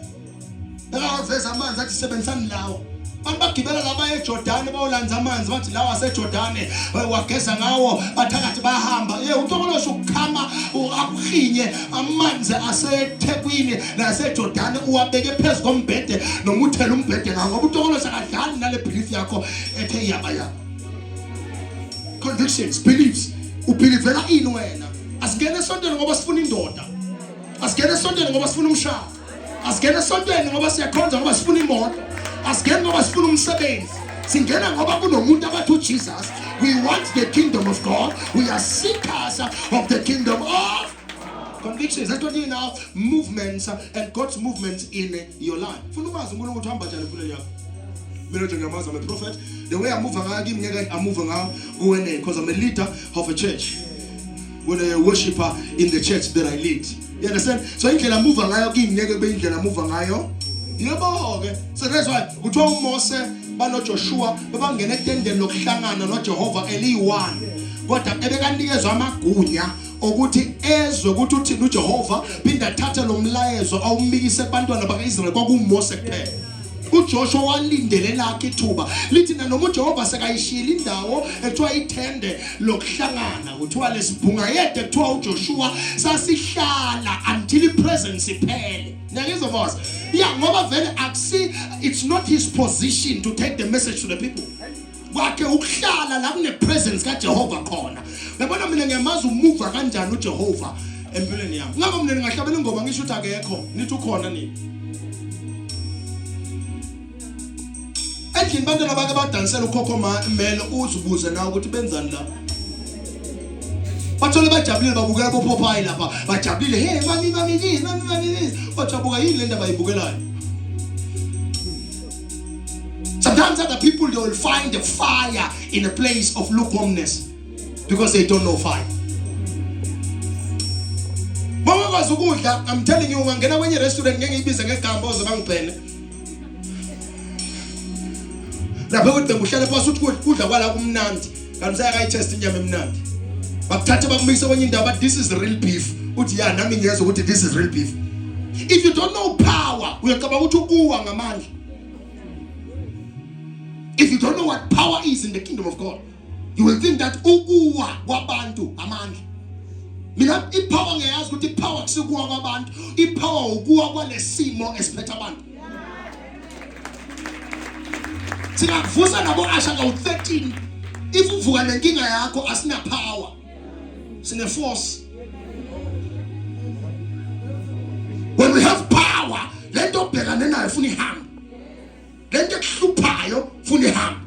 Ekaveza amanzi athi sebenzisani lawo. Abantu bagibela laba eJordani bayolanza amanzi bathi lawa aseJordani wageza ngawo bathakathi bahamba. Utokoloza ukukhama akuhinye amanzi aseThekwini naseJordani uwabeke phezu kombhede noma uthela umbhede ngawo ngoba utokoloza kadlali nale belief yakho ethe yaba. Convictions, beliefs. Ubelivela ini wena. Asingene esontweni ngoba sifuna indoda. Asingene esontweni ngoba sifuna umshado. Asingene esontweni ngoba siyakhonza ngoba sifuna imoto. Asingene ngoba sifuna umsebenzi. Singena ngoba kunomuntu abathi uJesus. We want the kingdom of God. We are seekers of the kingdom of convictions. That's what you now movements and God's movements in your life. Funa umazi umuntu ukuthi uhamba njani empilweni yakho. I'm a prophet. The way I move around, I move around because I'm a leader of a church. When a worshiper in the church that I lead. You understand? So I move around, I move around Yebo ke. So that's why kuthiwa uMose banoJoshua bebangena etendeni lokuhlangana noJehova eliyi-1 kodwa ebekanikezwa amagunya ukuthi ezwe ukuthi uthini uJehova phinda athathe lo mlayezo awumikise kubantwana bakaIsrael kwakuMose kuphela. uJoshua walindele lakhe ithuba lithi noma uJehova sekayishila indawo ekuthiwa ithende lokuhlangana kuthiwa lesibhunga yede kuthiwa uJoshua sasihlala until ipresence iphele. Ngiyakuzwa boss? Yeah, ngoba vele akusi, it's not his position to take the message to the people. Kwakhe ukuhlala la kune presence kaJehova khona. Yabona mina ngiyamazi umuva kanjani uJehova empilweni yami. Ngabe mina ngingahlabela ingoma ngisho ukuthi akekho, nithi ukhona nini? Endlini bantwana bake badansela ukhokho Melo uzibuze nawe ukuthi benzani la. Bathole bajabulile babukela boPopeye lapha. Bajabulile, hey mami this. Bajabuka yini le ndaba ayibukelayo? Sometimes other people, they will find the fire in a place of lukewarmness because they don't know fire. I'm telling you, when I went to a restaurant, I'm going but this is real beef. This is real beef. If you don't know power, if you don't know what power is in the kingdom of God, you will think that ukuwa wabantu amandla. Mina ipower ngiyazi ukuthi ipower kusukuwa kwabantu, ipower ukuwa kwalesimo esiphethe abantu. Singavusa nabo Asha ka-13. If uvuka nenkinga yakho asina power. Sine force. When we have power, lento bhekane nayo funa ihamba. Lento kuhluphayo funa ihamba.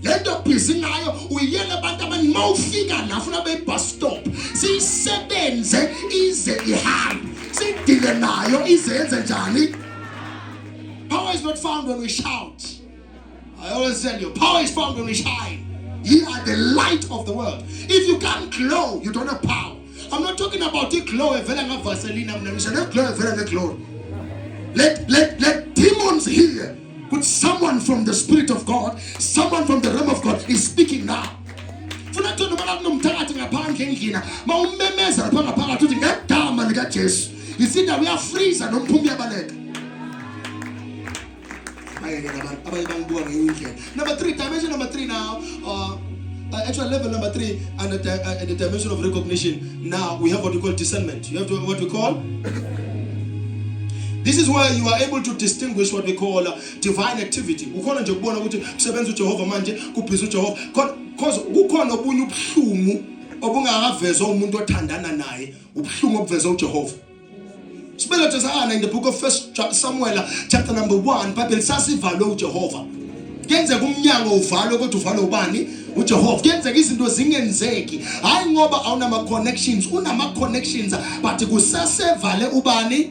Lento busy ngayo uyiyela abantu abanimawufika la funa bebus stop. Sisebenze ize ihambe. Sidile nayo izenze njani? Power is not found when we shout. I always tell you, power is found when we shine. You are the light of the world. If you can't glow, you don't have power. I'm not talking about the glow. Let demons hear. But someone from the Spirit of God, someone from the realm of God is speaking now. You see that we are freezer. Number 3, dimension number 3 now. Actual level number 3, and the dimension of recognition. Now we have what we call discernment. You have what we call. This is where you are able to distinguish what we call divine activity. Ukhona nje kubona ukuthi kusebenza uJehova manje kubhiza uJehova because kukhona obunye ubuhlungu obungakavezwa umuntu othandana naye, ubuhlungu obuveza uJehova. Sibele in the book of 1 Samuel chapter number 1, Bible sasivalo uJehova. Kenzeka umnyango uvalo kodwa uvalo ubani? uJehova. Kenzeka izinto zingenzeki. Hayi ngoba awunama connections, unama connections but kusasevale ubani?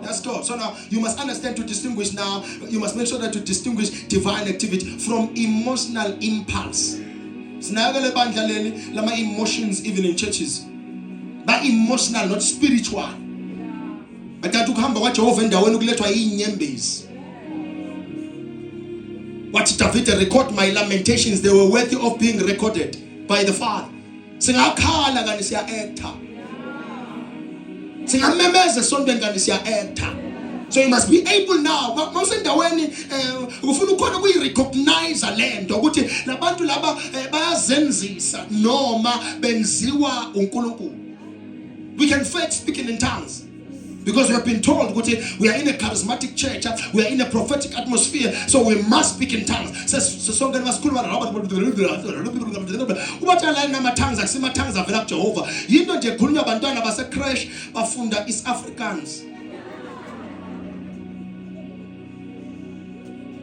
That's God. So now you must understand to distinguish now. You must make sure that you distinguish divine activity from emotional impulse. Sinagale bandlaleni lama emotions even in churches. But emotional, not spiritual. Athatha ukuhamba kwaJehova endaweni ukulethwa inyembezi. What David record my lamentations, they were worthy of being recorded by the Father. Singakhala kani siya actor. Singamemeza sontweni kani siya actor. So you must be able now. Mawusendaweni ufuna ukhona ukuyirecognize lento ukuthi labantu laba bayazenzisa noma benziwa uNkulunkulu. We can fake speaking in tongues. Because we have been told we are in a charismatic church, we are in a prophetic atmosphere, so we must speak in tongues.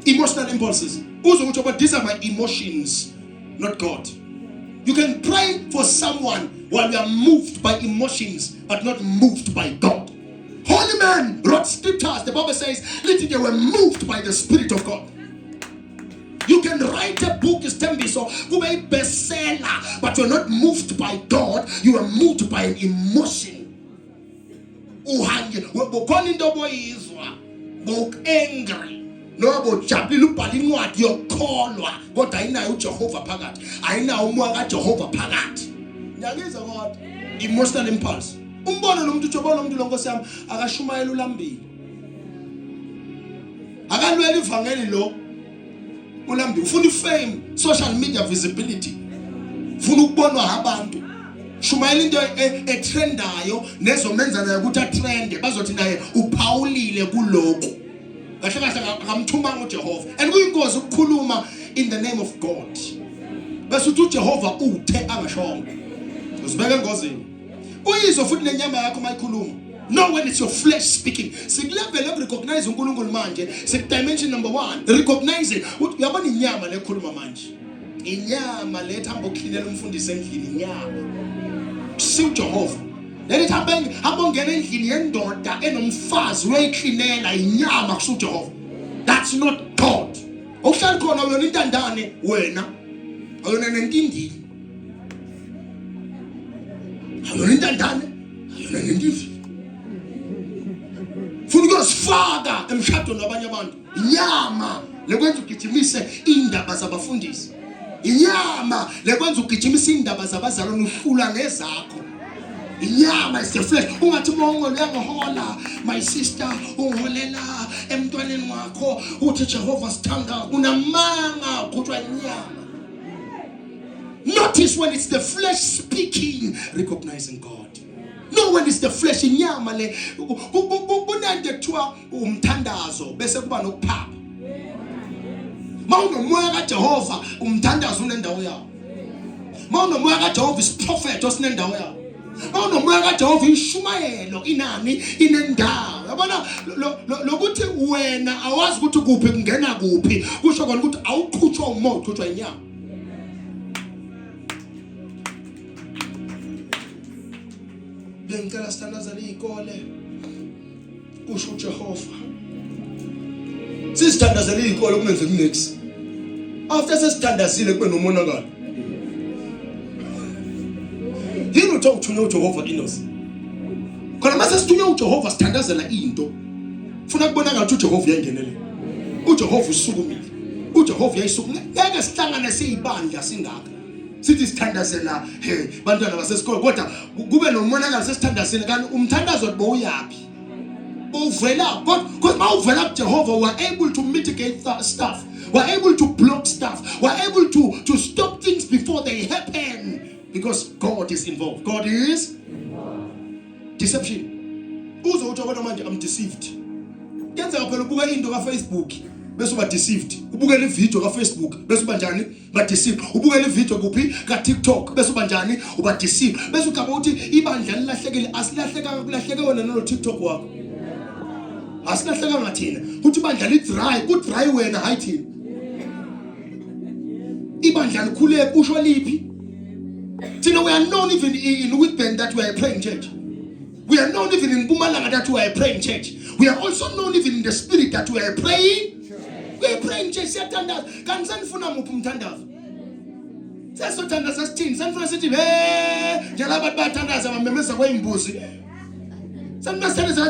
Emotional impulses. These are my emotions, not God. You can pray for someone while you are moved by emotions, but not moved by God. Holy men wrote scriptures. The Bible says, literally, they were moved by the Spirit of God. You can write a book, it's so you may bestseller, but you're not moved by God. You are moved by an emotion. angry noba ujabulile ubhala incwadi yokukholwa kodwa ayinayo uJehova phakathi, ayinayo umoya kaJehova phakathi. Ngiyakuzwa kodwa emotional impulse. Umbona lo muntu ujobona umuntu lo Nkosi yami akashumayela ulambile, akalwela ivangeli lo ulambile, ufuna ifame, social media visibility, ufuna ukubonwa abantu. Shumayela into etrendayo nezomenza naye ukuthi atrende, bazothi naye uphawulile kuloko. Kahle kahle akamthumanga uJehova. And kuyingozi ukukhuluma in the name of God bese uthi uJehova uthe angashongo, uzibeka engozini. Uyizwa futhi nenyama yakho mayikhuluma. No, when it's your flesh speaking. Sikulevel of recognize uNkulunkulu manje. Dimension number 1, recognizing uyabona inyama lekhuluma manje. Inyama lethamba ukukhilela umfundisi endlini, inyama. Si uJehova. Lelithi hamba ongena endlini yendoda enomfazi uyayiklinela inyama kusu uJehova. That's not God. Okuhlala khona uyona intandane wena. Ayona nentindini. Ayona intandane. Ayona nentindini. Funa ukuyosifaka emshadweni wabanye abantu. Inyama lekwenza ugijimise indaba zabafundisi. Inyama lekwenza ugijimise indaba zabazalwane uhlula ngezakho. Inyama is the flesh. Ungathi mongo uyangihola my sister, ungiholela emntwaneni wakho uthi Jehova sithanda, unamanga kuthiwa inyama. Notice when it's the flesh speaking, recognizing God. No, when it's the flesh, inyama le kunande kuthiwa umthandazo bese kuba nokuphapha. Mawunomoya kaJehova umthandazo unendawo yawo. Mawunomoya kaJehova is prophet osinendawo yawo. Mawunomoya kaJehova ishumayelo inani inendawo. Yabona lokuthi wena awazi ukuthi kuphi kungena kuphi, kusho kona ukuthi awuqhutshwa umoya, uqhutshwa inyama. Ngicela sithandazane izikole kusho uJehova. Sisithandazane izikole kumenze kunext. After sesithandazile kube nomonakalo. Yini uthunywe uJehova inos. Khona mase sithunywe uJehova sithandazela into. Ufuna kubonakala ukuthi uJehova uyangenele. uJehova usukumile. uJehova uyayisukumile. Ngeke sihlangane siyibandla singaka. Sithi sithandazela bantwana basesikole kodwa kube nomonakalo sesithandazile kanti umthandazo bowuyapi? Uvela because mawuvela kuJehova we are able to mitigate stuff. We are able to block stuff. We are able to stop things before they happen because God is involved. God is involved. Deception. Uzo uthi wena manje I'm deceived. Kenzeka phela ubuka into ka Facebook bese uba deceived. Ubuka le video ka Facebook bese uba njani? Ba deceived. Ubuka le video kuphi ka TikTok bese uba njani? Uba deceived. Bese ucaba ukuthi ibandla lilahlekile, asilahleka kulahleke wena no TikTok wakho. Asilahleka ngathina. Kuthi ibandla li dry, ku dry wena hayi thina. Ibandla likhule kusho liphi? Thina we are known even in Witben that we are a praying church. We are known even in Mpumalanga that we are a praying church. We are also known even in the spirit that we are a praying church. We are praying church. Siyatandaza. Kanti sanifuna muphi umthandazo? Sesothandaza sithini? Sanifuna sithi njalo abantu bayathandaza bamemeza kwembuzi.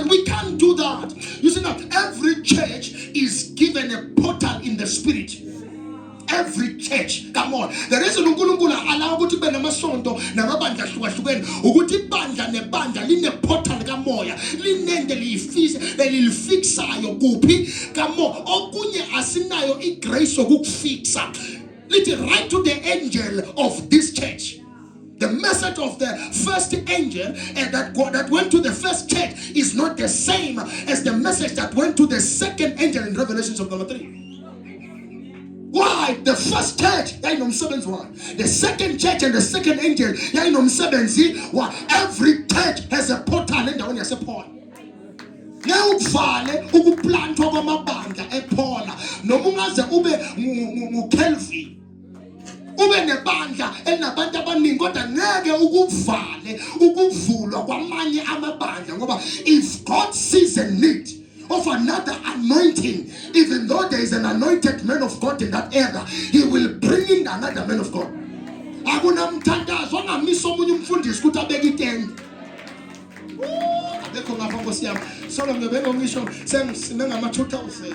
We can't do that. You see now, every church is given a portal in the spirit. Every church, come on. The reason uNkulunkulu allow ukuthi kube namasonto namabandla ahlukahlukene ukuthi ibandla nebandla line portal kamoya linende lifixayo kuphi kamoya okunye asinayo igrace yokukufixa. Lithi right to the angel of this church. The message of the first angel that went to the first church is not the same as the message that went to the second angel in Revelation chapter number 3. Why? The first church, the second church and the second angel, why? Every church has a portal in the one you say Paul. Now uvale ukuplantwa kwamabandla ePaula noma ungaze ube Kelvin ube nebandla enabantu abaningi kodwa ngeke ukuvale ukuvulwa kwamanye amabandla ngoba if God sees a need of another anointing, even though there is an anointed man of God in that area, he will bring in another man of God. Akunamthandazo ongamisa omunye umfundisi ukuthi abeke itende. abekho ngapha Nkosi yami. Solo ngibengo ngisho sengama 2000.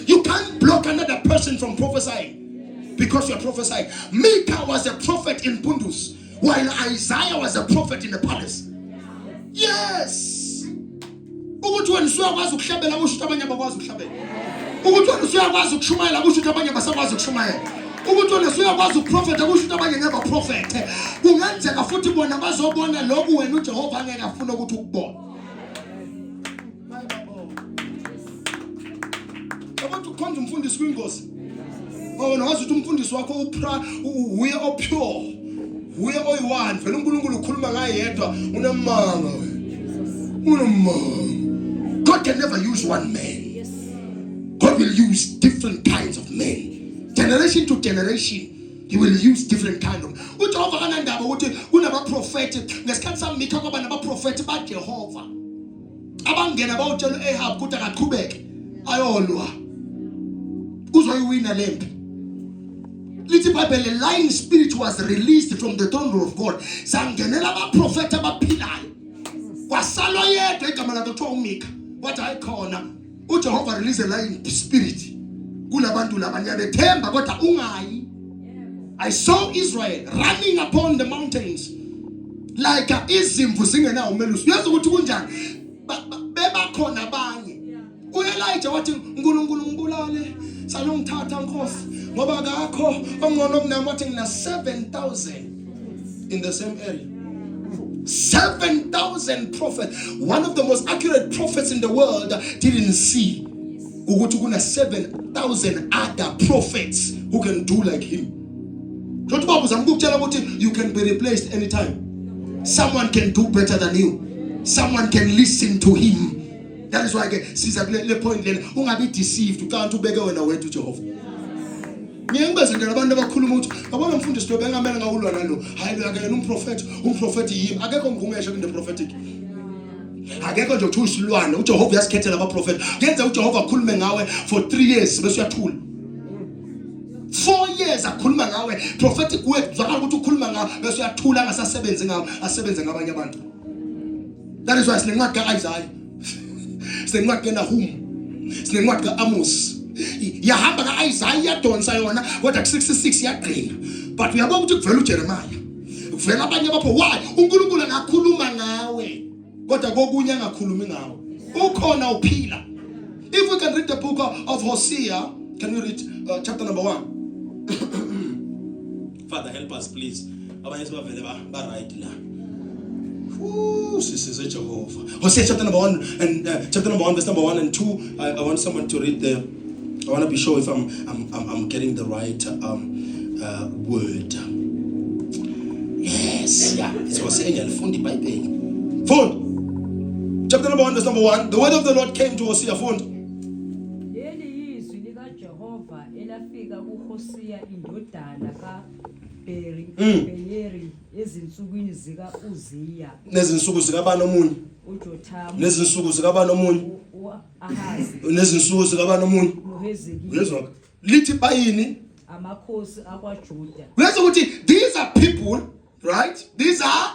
You can't block another person from prophesying because you're prophesying. Micah was a prophet in Pundus, while Isaiah was a prophet in the palace. Yes. Ukuthi wena usuyakwazi ukuhlabela kusho ukuthi abanye abakwazi ukuhlabela. Ukuthi wena usuyakwazi ukushumayela kusho ukuthi abanye basakwazi ukushumayela. Ukuthi wena usuyakwazi ukuprofeta kusho ukuthi abanye ngeke baprofete. Kungenzeka futhi bona bazobona lokhu wena uJehova angeke afune ukuthi ukubone. Abantu ukhonza umfundisi kwingozi. Wona wazi ukuthi umfundisi wakho uye opure. Uye oyi-one. Vele uNkulunkulu ukhuluma ngaye yedwa unamanga wena. God can never use one man. God will use different kinds of men. Generation to generation, He will use different kind of. UJehova kanandaba ukuthi kunabaprofeti ngesikhathi samika kwaba nabaprofeti baJehova. Abangena bawutshela uAhab ukuthi akaqhubeke ayolwa. Uzoyiwina lempi. Lithi Bible, a lying spirit was released from the throne of God. Sangenela abaprofeti abaphilayo. Kwasalo yedwa igama lakhe kuthiwa uMika. What I call now, uJehova release a lying spirit. Kulabantu labanye bethemba kodwa ungayi. I saw Israel running upon the mountains like izimvu zingenawo umelusi. Uyazi ukuthi kunjani? Bebakhona abanye. UElijah wathi uNkulunkulu ngibulale, salongithatha Nkosi ngoba akakho ongcono kunami, wathi ngina 7,000 in the same area. 7,000 prophets. One of the most accurate prophets in the world didn't see ukuthi kuna 7,000 other prophets who can do like him. You can be replaced anytime. Someone can do better than you. Someone can listen to him. That is why siza le point lena ungabe deceived ukanti ubeke wena wethu Jehova. Ngiyengibezengela abantu abakhuluma ukuthi abona umfundisi lo bengamele ngawulwa nalo. Hayi lo akayena umprofeti yimi. Akekho ngivumeshe in the prophetic. Akekho nje ukuthi usilwane uJehova uyasikhethela abaprofeti. Ngenza uJehova akhulume ngawe for 3 years bese uyathula. 4 years akhuluma ngawe prophetic word zwakala ukuthi ukhuluma ngawe bese uyathula angasasebenzi ngawe asebenze ngabanye abantu. That is why sinencwadi kaIsaiah, sinencwadi kaNahum, sinencwadi kaAmos. Yahamba kaIsaiah yadonsa yona kodwa ku66 yaqina. But uyabona ukuthi kuvela uJeremiah, kuvela abanye abapho why uNkulunkulu angakhuluma ngawe kodwa kokunye angakhulumi ngawe. Ukhona uphila. If we can read the book of Hosea, can we read chapter number 1? Father, help us, please. Abanye sibavele ba right la. Sisize Jehovah. Hosea chapter number 1 and chapter number 1 verse number 1 and 2. I want someone to read there. I want to be sure if I'm getting the right word. Yes, yeah. It's Hosea. Fundi Bible. Fund. Chapter number 1 verse number 1. The word of the Lord came to Hosea. Fund. Elafika kuHosea indodana kaBeyeri ezinsukwini zika Uziya. Nezinsuku zikabani omunye? uJotham. Nezinsuku zikabani omunye? Ahazi. Nezinsuku zikabani omunye? uHezekiya. Uyezwa? Lithi bayini? Amakhosi akwaJuda. Uyezwa ukuthi these are people, right? These are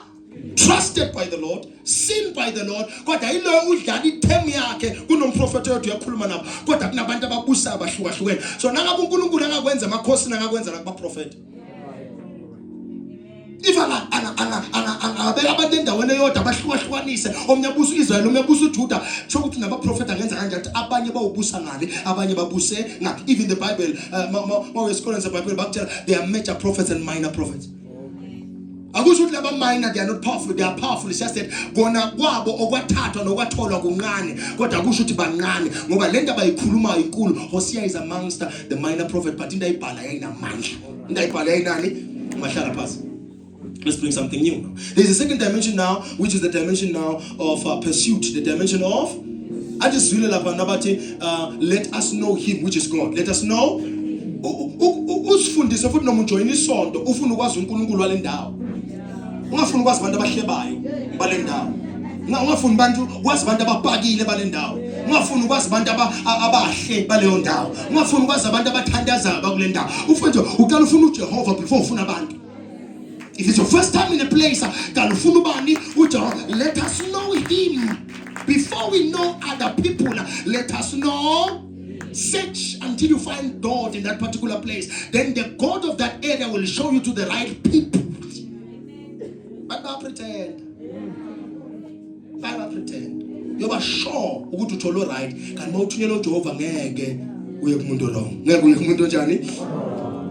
trusted by the Lord, seen by the Lord. Kodwa ilo udlala ithemu yakhe kunomprofeti wethu yakhuluma nabo. Kodwa kunabantu ababusa abahlukahlukene. So nangabe uNkulunkulu angakwenza amakhosi nangakwenza nakubaprofeti. If angabeka abantu endaweni eyodwa abahlukahlukanise, omnye abusa uIsrael, omnye abusa uJuda, sho ukuthi nabaprofeti angenza kanjani ukuthi abanye bawubusa ngale, abanye babuse ngaphi. Even the Bible, mawuyesikole seBible bakutshela there are major prophets and minor prophets. Akusho ukuthi laba minor they are not powerful, they are powerful. It's just that kona kwabo okwathathwa nokwatholwa kuncane, kodwa akusho ukuthi bancane ngoba lento abayikhuluma inkulu. Hosea is amongst the minor prophet, but into ayibhala yayinamandla. Into ayibhala yayinani? Mahlala phansi. Let's bring something new now. There's a second dimension now, which is the dimension now of pursuit, the dimension of I just really love let us know him, which is God. Let us know. Usifundise futhi noma ujoin isonto ufuna ukwazi uNkulunkulu wale ndawo. Ungafuni ukwazi abantu abahlebayo bale ndawo. Ungafuni abantu ukwazi abantu abapakile bale ndawo. Ungafuni ukwazi abantu abahle baleyo ndawo. Ungafuni ukwazi abantu abathandazayo bakule ndawo. Ufuna uqala ufuna uJehova before ufuna abantu. If it's your first time in a place, let us know him. Before we know other people, let us know. Search until you find God in that particular place. Then the God of that area will show you to the right people. But don't pretend. Don't pretend. You are sure you to follow right. Can you tell Jehovah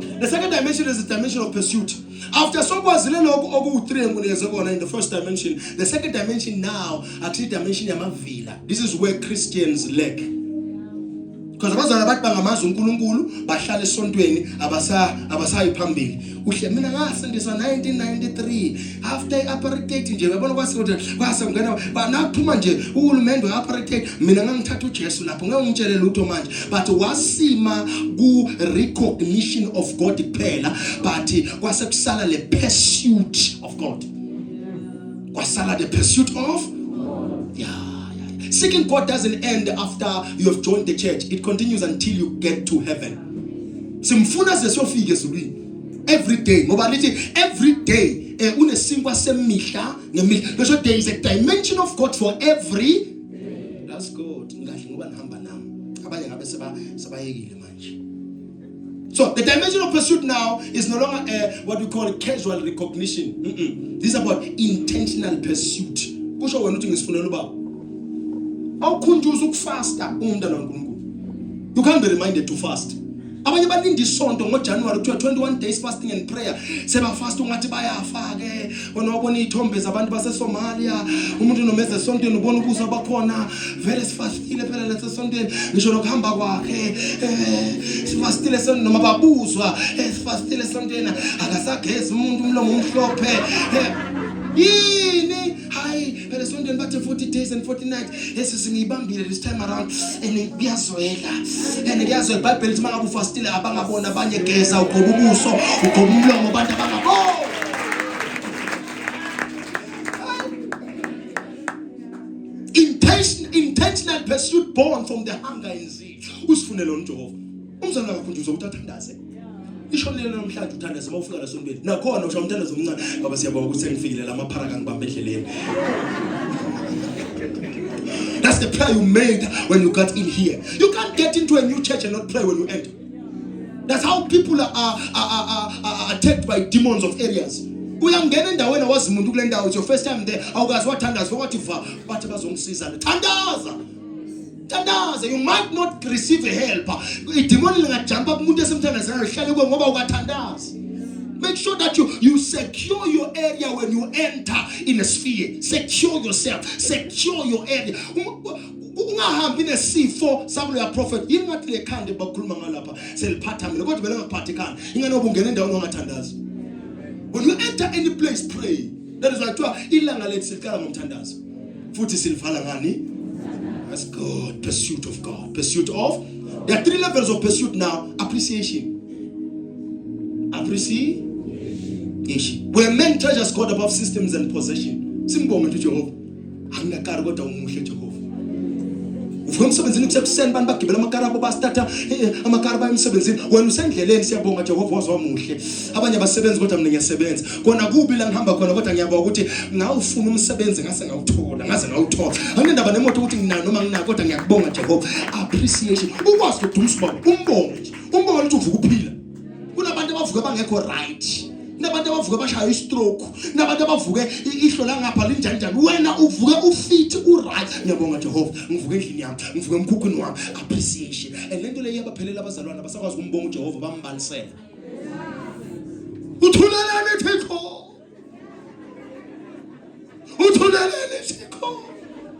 the second dimension is the dimension of pursuit. After so was in the first dimension, the second dimension now actually dimension Yamavila. This is where Christians lack. Because abazali abantu bangamazi uNkulunkulu bahlala esontweni abasayi phambili. Uhle mina ngasindiswa 1993 after apartheid nje uyabona kwasengena banaphuma nje uhulumende weapartheid mina ngangithatha uJesu lapho ngangitshele lutho manje but wasima ku recognition of God kuphela but kwasekusala le pursuit of God. Kwasala the pursuit of seeking God doesn't end after you have joined the church. It continues until you get to heaven. Simfuna zesofike ezulwini. Every day. Ngoba lithi every day unesingwa semihla ngemihla. So there is a dimension of God for every. That's good. Ngahle ngoba nihamba nami. Abanye ngabe sebayekile manje. So the dimension of pursuit now is no longer what we call casual recognition. This is about intentional pursuit. Kusho wena uthi ngisifunela ubaba. You can't be reminded to fast. Abanye balindi isonto ngoJanuary 21 days fasting and prayer. Seba fast ungathi bayafa ke. Wona wabona izithombe zabantu base Somalia. Umuntu nomeze esontweni ubona ubuso bakhona. Vele sifastile phela lese sontweni. Ngisho lokuhamba kwakhe. Sifastile sonto noma babuzwa. Sifastile sontweni akasageza umuntu umlomo umhlophe. Yini hayi phela sontweni bathe 40 days and 40 nights esisingibambile this time around and ngiyazwela iBhayibheli lithi mangabe ufastile abangabona abanye geza ugoba ubuso ugoba umlomo abantu abangabona. Intentional pursuit born from the hunger in thee. Usifunela uNjehova umzana akakhunjuzwa ukuthi athandaze. Ishonile namhlanje uthandaza mawufika la sontweni nakhona usho umthandazo omncane baba siyabonga ukuthi sengifikile la maphara kangibamba endleleni. That's the prayer you made when you got in here. You can't get into a new church and not pray when you enter. That's how people are attacked by demons of areas. Uyangena endaweni wazi umuntu kule ndawo, it's your first time there, awukazi wathandaza wathi va bathi bazongisiza. Thandaza. You might not receive a help. Idemon lingajumpa kumuntu esemthandazayo hlale kuwe ngoba ukathandaza. Make sure that you secure your area when you enter in a sphere. Secure yourself. Secure your area. Ungahambi nesifo sabulo ya prophet. Ingathi lekhande bakhuluma ngalapha seliphathamile kodwa vele ngaphathekana. Ingane obungena endaweni ongathandaza. When you enter any place, pray. That is why ilanga lethu silikala ngomthandazo. Futhi silivala ngani? That's God. Pursuit of God. Pursuit of. There are 3 levels of pursuit now. Appreciation. Where men treasures God above systems and possession. Simbonge to Jehovah. Angakari kodwa umuhle Jehovah. Ufuna umsebenzini kusekuseni bantu bagibela amakarabo basithatha amakarabo emsebenzini. Wena usendleleni siyabonga Jehovah wazwa umuhle. Abanye abasebenzi kodwa mina ngiyasebenza. Kona kubi la ngihamba khona kodwa ngiyabonga ukuthi ngawufuna umsebenzi ngase ngawuthola. Anginendaba nemoto ukuthi nginayo noma nginako kodwa ngiyakubonga Jehovah. Appreciation. Ukwazi ukudumisa ubaba umbonge nje. Umbonge ukuthi uvuka uphila. Kunabantu abavuka bangekho right. Nabantu abavuka bashaya istroke. Nabantu abavuke ihlo la ngapha linjani. Wena uvuke ufit uright. Ngiyabonga Jehovah. Ngivuke endlini yami. Ngivuke emkhukhwini wami. Appreciation. And lento leyo yabaphelela abazalwana basakwazi ukumbonga uJehova bambalisela. Uthulelane Thixo. Uthulelane Thixo.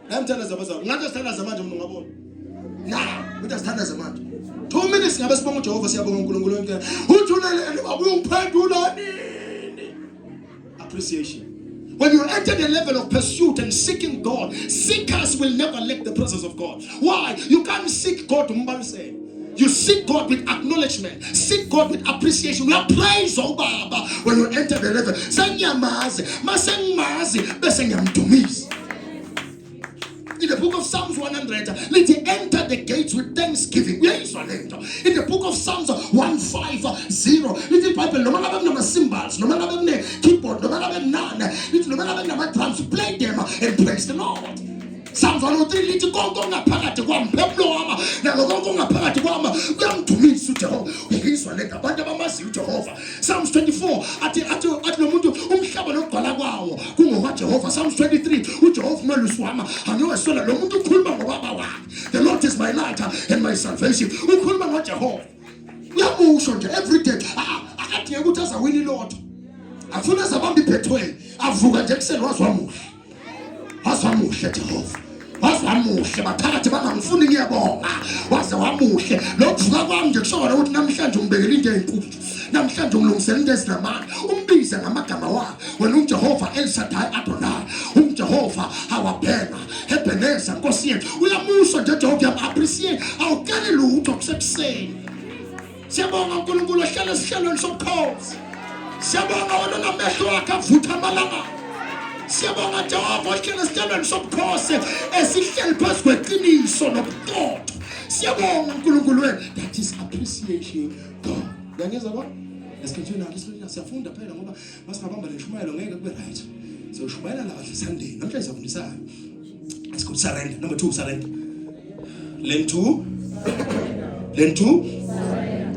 Namthandaza abazalwana. Ngathi sithandaza manje umuntu ngabona. Uthi sithandaza manje. 2 minutes ngabe sibonga uJehova siyabonga uNkulunkulu wonke. Uthulelane babuye ungiphendula nini? Appreciation. When you enter the level of pursuit and seeking God, seekers will never lack the presence of God. Why? You can't seek God to mbalisela. You seek God with acknowledgement. Seek God with appreciation. We are praise, oh Baba. When you enter the level, sengiyamazi, masengimazi, bese ngiyamdumiza. In the book of Psalms 100, let it enter the gates with thanksgiving. In the book of Psalms 150, let it Bible, no matter the symbols, no matter the keyboard, no none. Lithi noma ngabe kunama-drums, play them and praise the Lord. Psalms 103 lithi konke ongaphakathi kwami, phefumulo wami nalo konke ongaphakathi kwami kuyamdumisa uJehova. Uyizwa le abantu abamaziyo uJehova. Psalms 24 athi lo muntu umhlaba nokugcwala kwawo kungokaJehova. Psalms 23 uJehova umelusi wami angiwesona. Lo muntu ukhuluma ngobaba wakhe. The Lord is my light and my salvation. Ukhuluma ngoJehova. Uyamusho nje every day. Akadinga ukuthi azawini ilotho. Afuna zabamba iphethweni. Avuka nje kuseni wazwamuhle. Wazamuhle Jehova. Wazamuhle baphakathi bangangifuni ngiyabonga. Waze wamuhle. Lokuvuka kwami nje kusho ukuthi namhlanje ungibekela into ezinkulu. Namhlanje ungilungisela into ezinamandla. Umbize ngamagama wakhe. Wena uJehova El Shaddai Adonai. uJehova awabheka. Ebeneza Nkosi yethu. Uyamusa nje Jehova, uyam-appreciate. Awukali lutho kusekuseni. Siyabonga uNkulunkulu ohlala esihlelweni sobukhosi. Siyabonga wena ngamehlo wakhe avutha amalanga. Siyabonga Jehova ohlala esihlelweni sobukhosi esihleli phezu kweqiniso nobuqotho. Siyabonga uNkulunkulu wethu. That is appreciation God. Ngiyangizwa ba? Esikhathini nathi siyafunda phela ngoba masingabamba le shumayelo ngeke kube right. So shumayela la kahle Sunday. Namhlanje siyafundisa. Let's go surrender. Number 2, surrender. Learn to.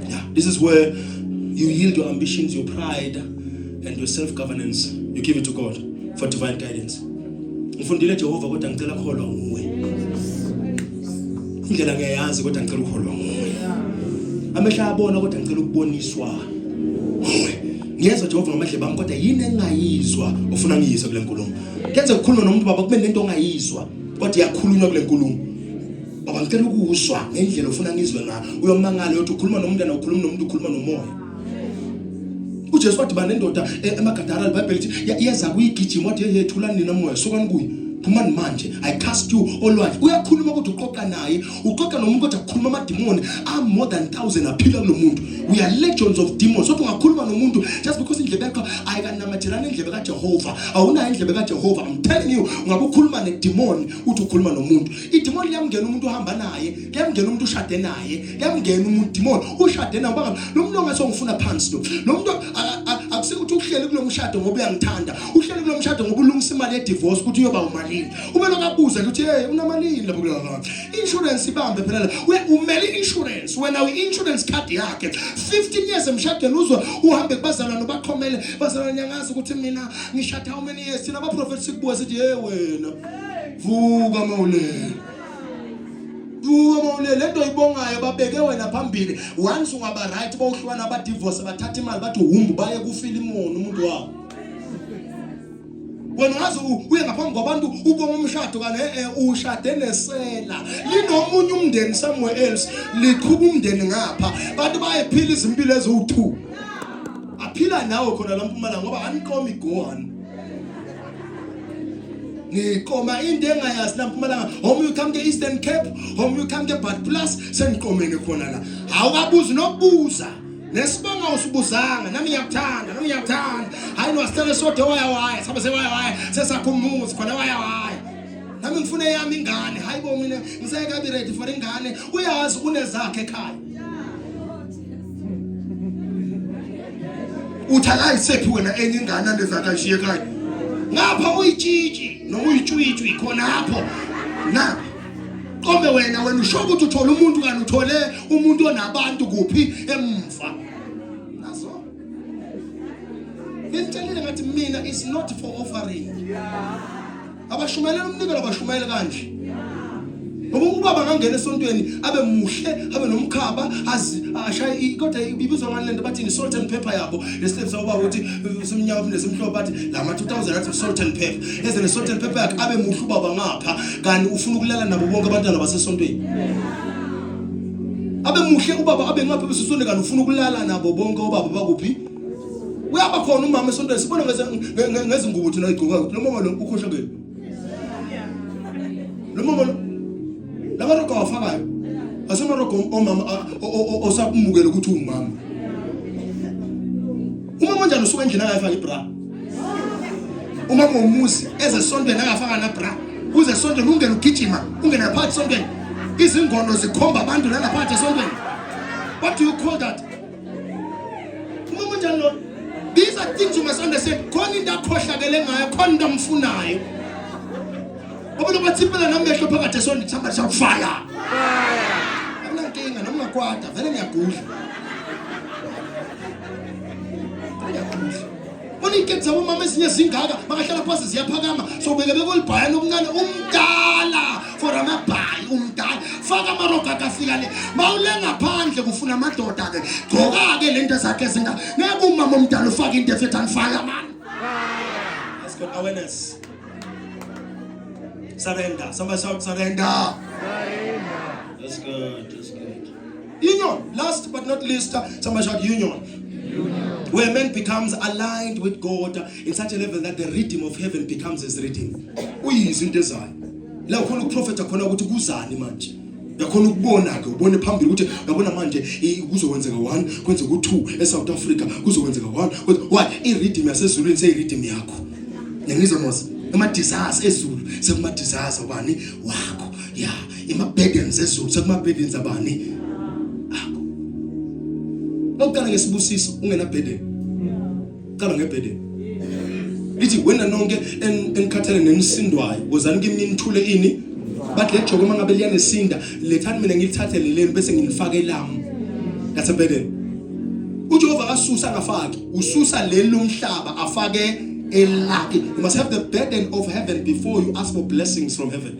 Yeah, this is where you yield your ambitions, your pride, and your self-governance. You give it to God for divine guidance. Ngifundile Jehova kodwa ngicela ukholwa nguwe. Indlela ngiyayazi kodwa ngicela ukholwa nguwe. Amehla abona kodwa ngicela ukuboniswa nguwe. Ngiyezwa Jehova ngamadlebe ami kodwa yini engayizwa ufuna ngiyizwe kule nkulumo. Kenze ukukhuluma nomuntu baba kube nento ongayizwa kodwa iyakhulunywa kule nkulumo. Baba ngicela ukuzwa ngendlela ufuna ngizwe ngayo. Uyomangala uthi ukhuluma nomntana ukhuluma nomuntu ukhuluma nomoya. uJesu wathi banendoda emagadara iBhayibheli lithi yeza kuyigijima wathi hey thulani nina moya sokani kuyi phumani manje I cast you olwandle. Uyakhuluma ukuthi uqoqa naye uqoqa nomuntu kodwa ukukhuluma amadimoni are more than 1,000 aphila kulo muntu. We are legions of demons. So ungakhuluma nomuntu just because indlebe yakho ayikanamathelana indlebe kaJehova. Awunayo indlebe kaJehova. I'm telling you ungakukhuluma nedemon uthi ukhuluma nomuntu. Idemon liyamngena umuntu ohamba naye, liyamngena umuntu ushade naye, liyamngena umuntu demon ushade naye ngoba lo muntu ongasongifuna phansi lo muntu akusekuthi uhlele kulo mshado ngoba uyangithanda. Uhlele kulo mshado ngoba ulungisa imali ye divorce ukuthi uyoba umalini. Ube lokabuza ukuthi hey unamalini lapho kulaka. Insurance ibambe phela. Umele insurance wena insurance card yakhe 15 years emshadweni uzwa uhambe kubazalwane bakhomele bazalwane nyangazi ukuthi mina ngishada how many years thina abaprofeti sikubuza sithi hey wena vuka mawulele. Lento ibongayo babeke wena phambili once ungaba right bawuhlwana aba divorce bathatha imali bathi uhumbu baye kuFilimoni umuntu wabo. Wena wazi uye ngaphambi kwabantu ubonga umshado kana ushade nesela linomunye umndeni somewhere else liqhuba umndeni ngapha bantu bayephila izimpilo eziwu2 aphila nawe khona la Mpumalanga ngoba anikomi igowani ngikoma into engayazi la Mpumalanga home you come to Eastern Cape home you come to Bad Plus senikomene khona la awukabuzi nokubuza nesibonga usibuzanga nami ngiyakuthanda hayi wasitele sodwa waya sabe sewaya sesakhumuza khona waya nami ngifuna yami ingane hayi bo mina ngiseka be ready for ingane uyazi unezakhe ekhaya uthakayi sephi wena enye ingane andezakhe ashiye ekhaya ngapha uyitshitshi noma uyitshwitshwi khona lapho na Kombe wena usho ukuthi uthola umuntu kana uthole umuntu onabantu kuphi emva nazo ngithelile ngathi mina is not for offering abashumayela umnikelo abashumayela kanje ngoba ubaba ngangena esontweni abe muhle abe nomkhaba ashaya kodwa ibizwa ngalento bathi salt and pepper yabo lesifo ubaba uthi simnyama nesimhlophe bathi lama 2000 athi salt and pepper ezene salt and pepper yakhe abe muhle ubaba ngapha kanti ufuna ukulala nabo bonke abantwana basesontweni abe muhle ubaba abe ngapha besisonto kanti ufuna ukulala nabo bonke obaba bakuphi uyaba khona umama esontweni sibona ngezingubo thina igqoka lo mama lo ukhohlakele lo mama lo lamaroko wafakayo asemaroko omama osabumukela ukuthi umama njani usuka endlini akafaka ibra umama umuzi ezesontweni akafaka na bra uze esontweni ungena ugijima ungena phakathi esontweni izingono zikhomba abantu lana phakathi esontweni. What do you call that? Umama njani lo These are things you must understand. Khona into akhohlakele ngayo, khona into amfunayo. Ngoba bathi phela namehlo phakathi esonto somebody shout fire. Anankinga noma kwaada vele ngiyagudla. Uniketsa umama esinye singaka bakahlala phansi ziyaphakama so beke bekolibhayana okuncane umdala for amabhayi umdala faka amaroga akafika le mawulenga phandle kufuna amadoda ke gqoka ke lento zakhe zinga ngeke umama omdala ufaka into efethu anifaka man. Let's got awareness. Surrender. Somebody shout surrender. That's good. Union. Last but not least, somebody shout union. Where man becomes aligned with God in such a level that the rhythm of heaven becomes his rhythm. Uyizinto ezayo. La ukhona ukuprofeta khona ukuthi kuzani manje. Yakhona ukubona ke ubone phambili ukuthi yabona manje kuzokwenzeka 1 kwenzeka 2 eSouth Africa kuzokwenzeka 1 why irhythm yasezulwini seyirhythm yakho. Ngizwa mos ama desires ezulu sekuma desires abani wakho ya ima burdens ezulu sekuma burdens abani akho. Awukala ngesibusiso ungena burden. Kala ngeburden. Lithi wena nonke enikhathele nenisindwayo wozani kimi nithule ini bathi le joko mangabe liyanesinda lethani mina ngilithathe leleni bese ngilifaka elami. That's a burden. uJehova kasusa angafaki ususa leli umhlaba afake elakhe. You must have the burden of heaven before you ask for blessings from heaven.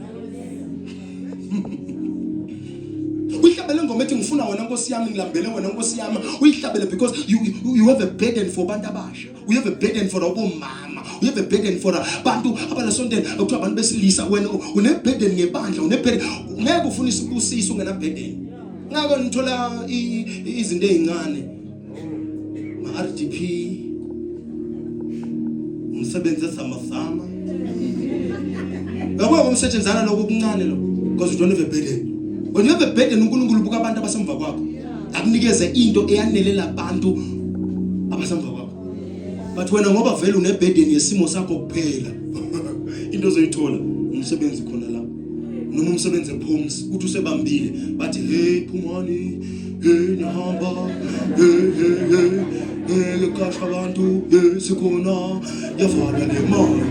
Uyihlabele ngoma ethi ngifuna wena Nkosi yami ngilambele wena Nkosi yami uyihlabele because you have a burden for bantu abasha. You have a burden for abomama. You have a burden for abantu abalasonteni akuthiwa abantu besilisa wena une burden ngebandla une burden ngeke ufune isibusiso ungena burden. Ngako nithola izinto ezincane ma RDP umsebenzi esamazama yabo umsetshenzana lokho kuncane lo because you don't have a burden. When you have a burden uNkulunkulu buka abantu abasemva kwakho akunikeze into eyanelela abantu abasemva kwakho. But wena ngoba vele une burden yesimo sakho kuphela into ozoyithola umsebenzi khona la noma umsebenzi ePhoms uthi usebambile bathi hey Phumani hey nihamba hey kasha abantu hey sikhona yavala le mali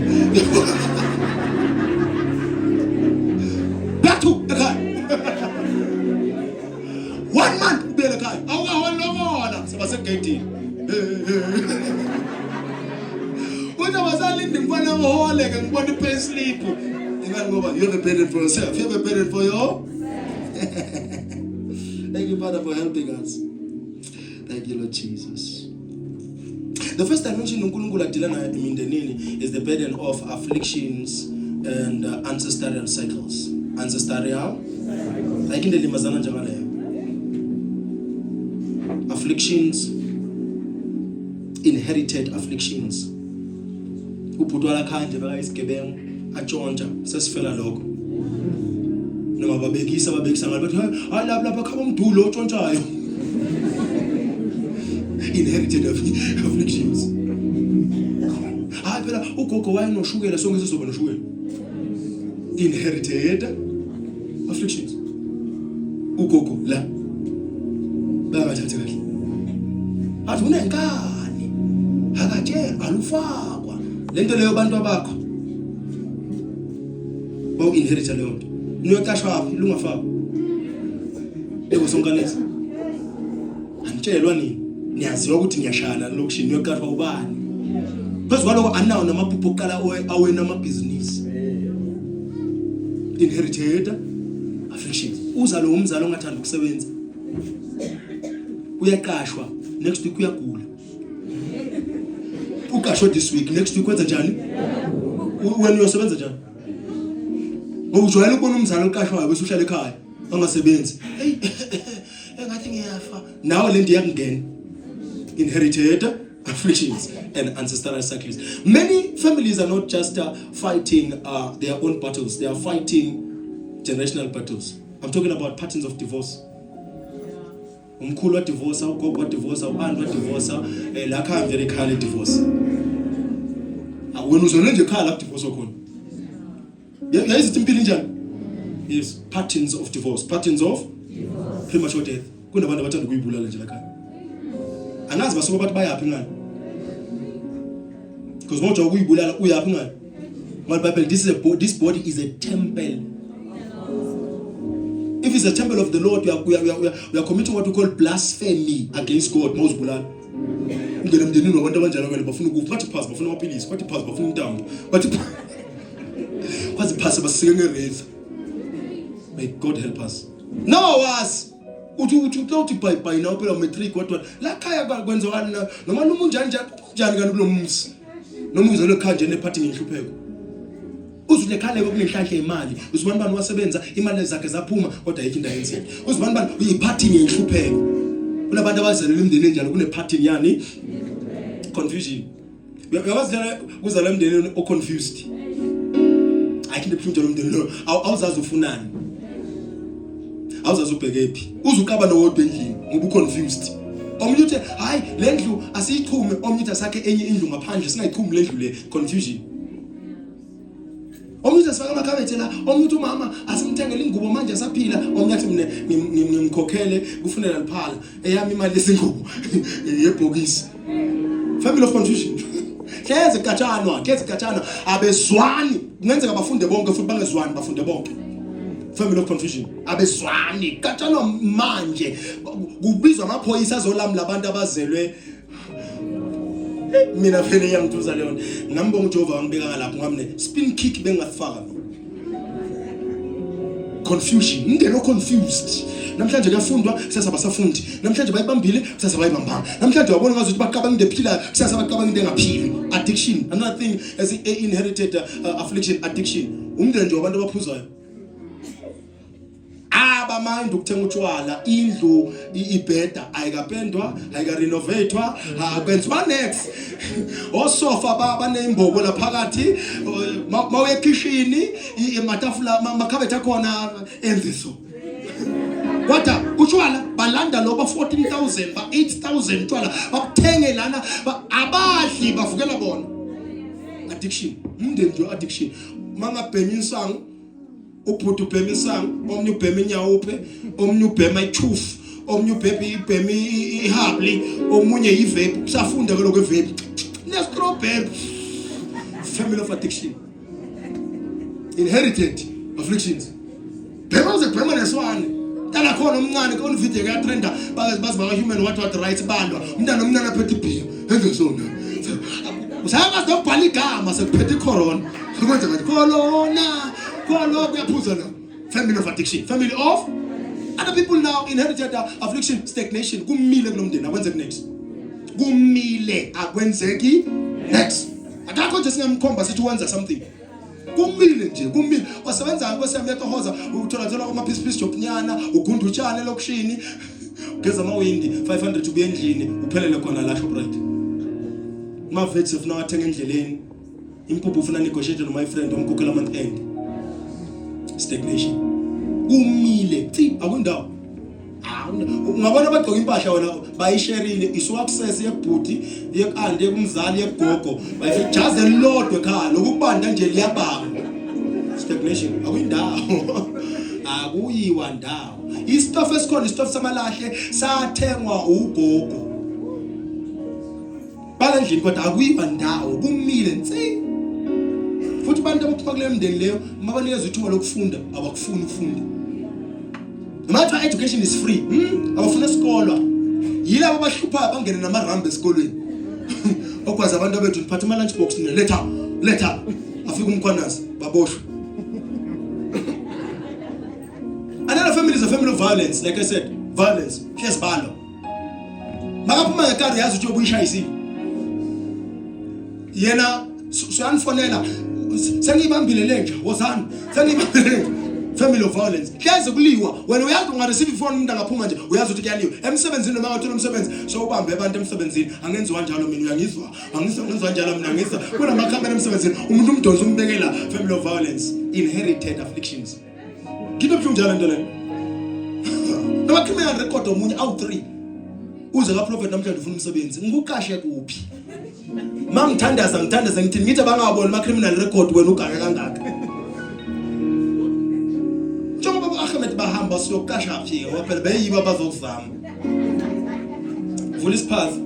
bathu ekhaya 1 month ubele ekhaya awukahona sebasegedini Uthi bazalinde ngibona ngihole ke ngibona i-pay slip. Ingani ngoba you have a burden for yourself. You have a burden for your Thank you Father for helping us. Thank you Lord Jesus. The first dimension uNkulunkulu adila nayo emindenini is the burden of afflictions and ancestral cycles. Ancestral like into limazana njengaleyo. Afflictions, inherited afflictions. Ubhutwala khanje baka isigebengu atshontsha sesifela lokho noma babekisa ngalo bathi hayi lapha khaba umdulo otshontshayo inherited afflictions. Hayi phela ugogo wayenoshukela sonke sizoba noshukela inherited afflictions. Ugogo la babathathe kahle athi unenkani akatshe alufakwa lento leyo bantu abakho bawu inherita leyo nto niyoqashwa aphi lungafakwa ekosonkaleza anitshelwa nini niyaziwa ukuthi ngiyashana lokushini niyoqashwa ubani phezulu kwaloko anawo namaphupho oqala awena amabhizinisi inherited afflictions. Uza lo umzalo ongathanda ukusebenza uyaqashwa next week uyagula uqashwa this week next week kwenza njani wena uyosebenza njani ngokujwayela ukubona umzalo oqashwayo bese uhlala ekhaya angasebenzi hey engathi ngiyafa nawe lento yakungena inherited afflictions and ancestral cycles. Many families are not just fighting their own battles, they are fighting generational battles. I'm talking about patterns of divorce. Umkhulu wa divorce, ugogo wa divorce, ubani wa divorce, la khaya very ekhaya divorce. Wena uzona nje ekhaya la divorce khona. Yayizithi impilo njani? Yes, patterns of divorce, patterns of premature death. Kunabantu abathanda ukuyibulala nje la khaya. Anazi basuka bathi bayaphi ngani? because moja ukuyibulala uyaphi ngani Bible this body is a temple. If it's a temple of the Lord, we are committing what we call blasphemy against God. Most bulala. Ngene mndenini wabantu abanjalo kwele bafuna ukufa bathi phasi bafuna amaphilisi bathi phasi bafuna intambo bathi phasi basike ngereza. May God help us. No was uthi by now phela matric what la khaya kwenzekani noma noma unjani kanti kulo mzi noma uzelo khanje nephathi ngihlupheko uzule khale kunenhlanhla imali uzibani wasebenza imali zakhe zaphuma kodwa ayikho into ayenzile uzibani uyiphathi ngihlupheko kunabantu abazelwe emndenini njalo kunephathi yani confusion uyabazela kuzala emndenini o confused ayikho into ephunjwa emndenini lo awuzazi ufunani awuzazi ubhekephi uzukaba nowodwa endlini ngoba confused omunye uthi hayi le ndlu asiyichume omunye uthi asakhe enye indlu ngaphandle singayichumi le ndlu le confusion omunye asifaka amakhabethe la omunye uthi umama asimthengele ingubo manje asaphila omunye athi mina ngimkhokhele kufunela liphala eyami imali lesingubo yebhokisi family of confusion hleze katshana abezwani kungenzeka bafunde bonke futhi bangezwani bafunde bonke family of confusion abezwani katshana manje kubizwa amaphoyisa azolamla abantu abazelwe mina phela yangithuza leyo ngambonga uJehova wangibeka lapho ngamne spin kick bengafaka confusion ngeno confused namhlanje kuyafundwa sasa basafundi namhlanje bayibambile sasa bayibamba namhlanje wabona ngazuthi baqabanga into ephila sasa baqabanga into engaphili addiction another thing as a inherited affliction addiction umndeni nje wabantu abaphuzayo abamanje ukuthenga utshwala indlu ibheda ayikapendwa ayikarenovate akwenzwa next osofa banembobo la phakathi mawe kitchen imatafula makhabethe khona enziso kodwa utshwala balanda loba 14,000 ba 8,000 utshwala bakuthenge lana abadli bavukela bona addiction umndeni nje addiction mangabhenya insangu ubhuti ubhema isango omnye ubhema inyawuphe omnye ubhema ichufu omnye ubhema ihabli omunye ivape usafunda ke lokho evape ne-strawberry family of addiction inherited afflictions bhema neswane tala khona omncane ke video ka trenda bazi baka human what rights balwa umntana aphethe ibhiya enze sona usaba zobhala igama sekuphethe corona ukwenza ngathi corona family of addiction family of other people now inherited affliction stagnation kumile kulomndeni akwenzeki next kumile akwenzeki next akakho nje singamkhomba sithi wenza something kumile wasebenza kwesiyameka hoza uthola kuma piece job nyana ugunda utshane lokushini ugeza amawindi 500 ubuye endlini uphelele khona la Shoprite mavets ufuna wathenga endleleni impuphu ufuna negotiate no my friend umkhokhela month end stagnation kumile akundawo ungabona bagqoka impahla wena bayishareile isu access yebhuti yekande kumzali yegogo bayijaze lodwe ekhaya lokubanda nje liyabanga stagnation akuyiwa ndawo istuff esikhona istuff samalahle sathengwa ugogo balendlini kodwa akuyiwa ndawo kumile futhi bantu abaphuma kule mndeni leyo mabanikeza ithuba lokufunda abakufuni ukufunda matter education is free abafuna esikolwa yilabo abahluphayo bangene namarambe esikolweni okwazi abantu abethu niphatha ama lunch box letha afika umkhwanazi baboshwe another family is a family of violence like I said violence hlezibalo makaphuma ngekari yazi ukuthi ubuyishayisile yena soyanfonela sengibambile lenja wozana sengibambile family of violence hleze kuliwa wena uyazi ungareceive phone umuntu angaphuma nje uyazi ukuthi kuyaliwa emsebenzini noma wathola umsebenzi so ubambe abantu emsebenzini angenziwa njalo mina uyangizwa angizwa njalo mina ngizwa kuna makhamera emsebenzini umuntu umdonso umbekela family of violence inherited afflictions ngito phi njalo into le noma criminal record omunye out 3 uze ka prophet namhlanje ufuna umsebenzi ngikukashe kuphi mangithandaza ngithi ngithi bangabona ama criminal record wena ugaka kangaka njengoba Ahmed bahamba siyokasha phi waphela bayiba bazokuzama vula isiphazi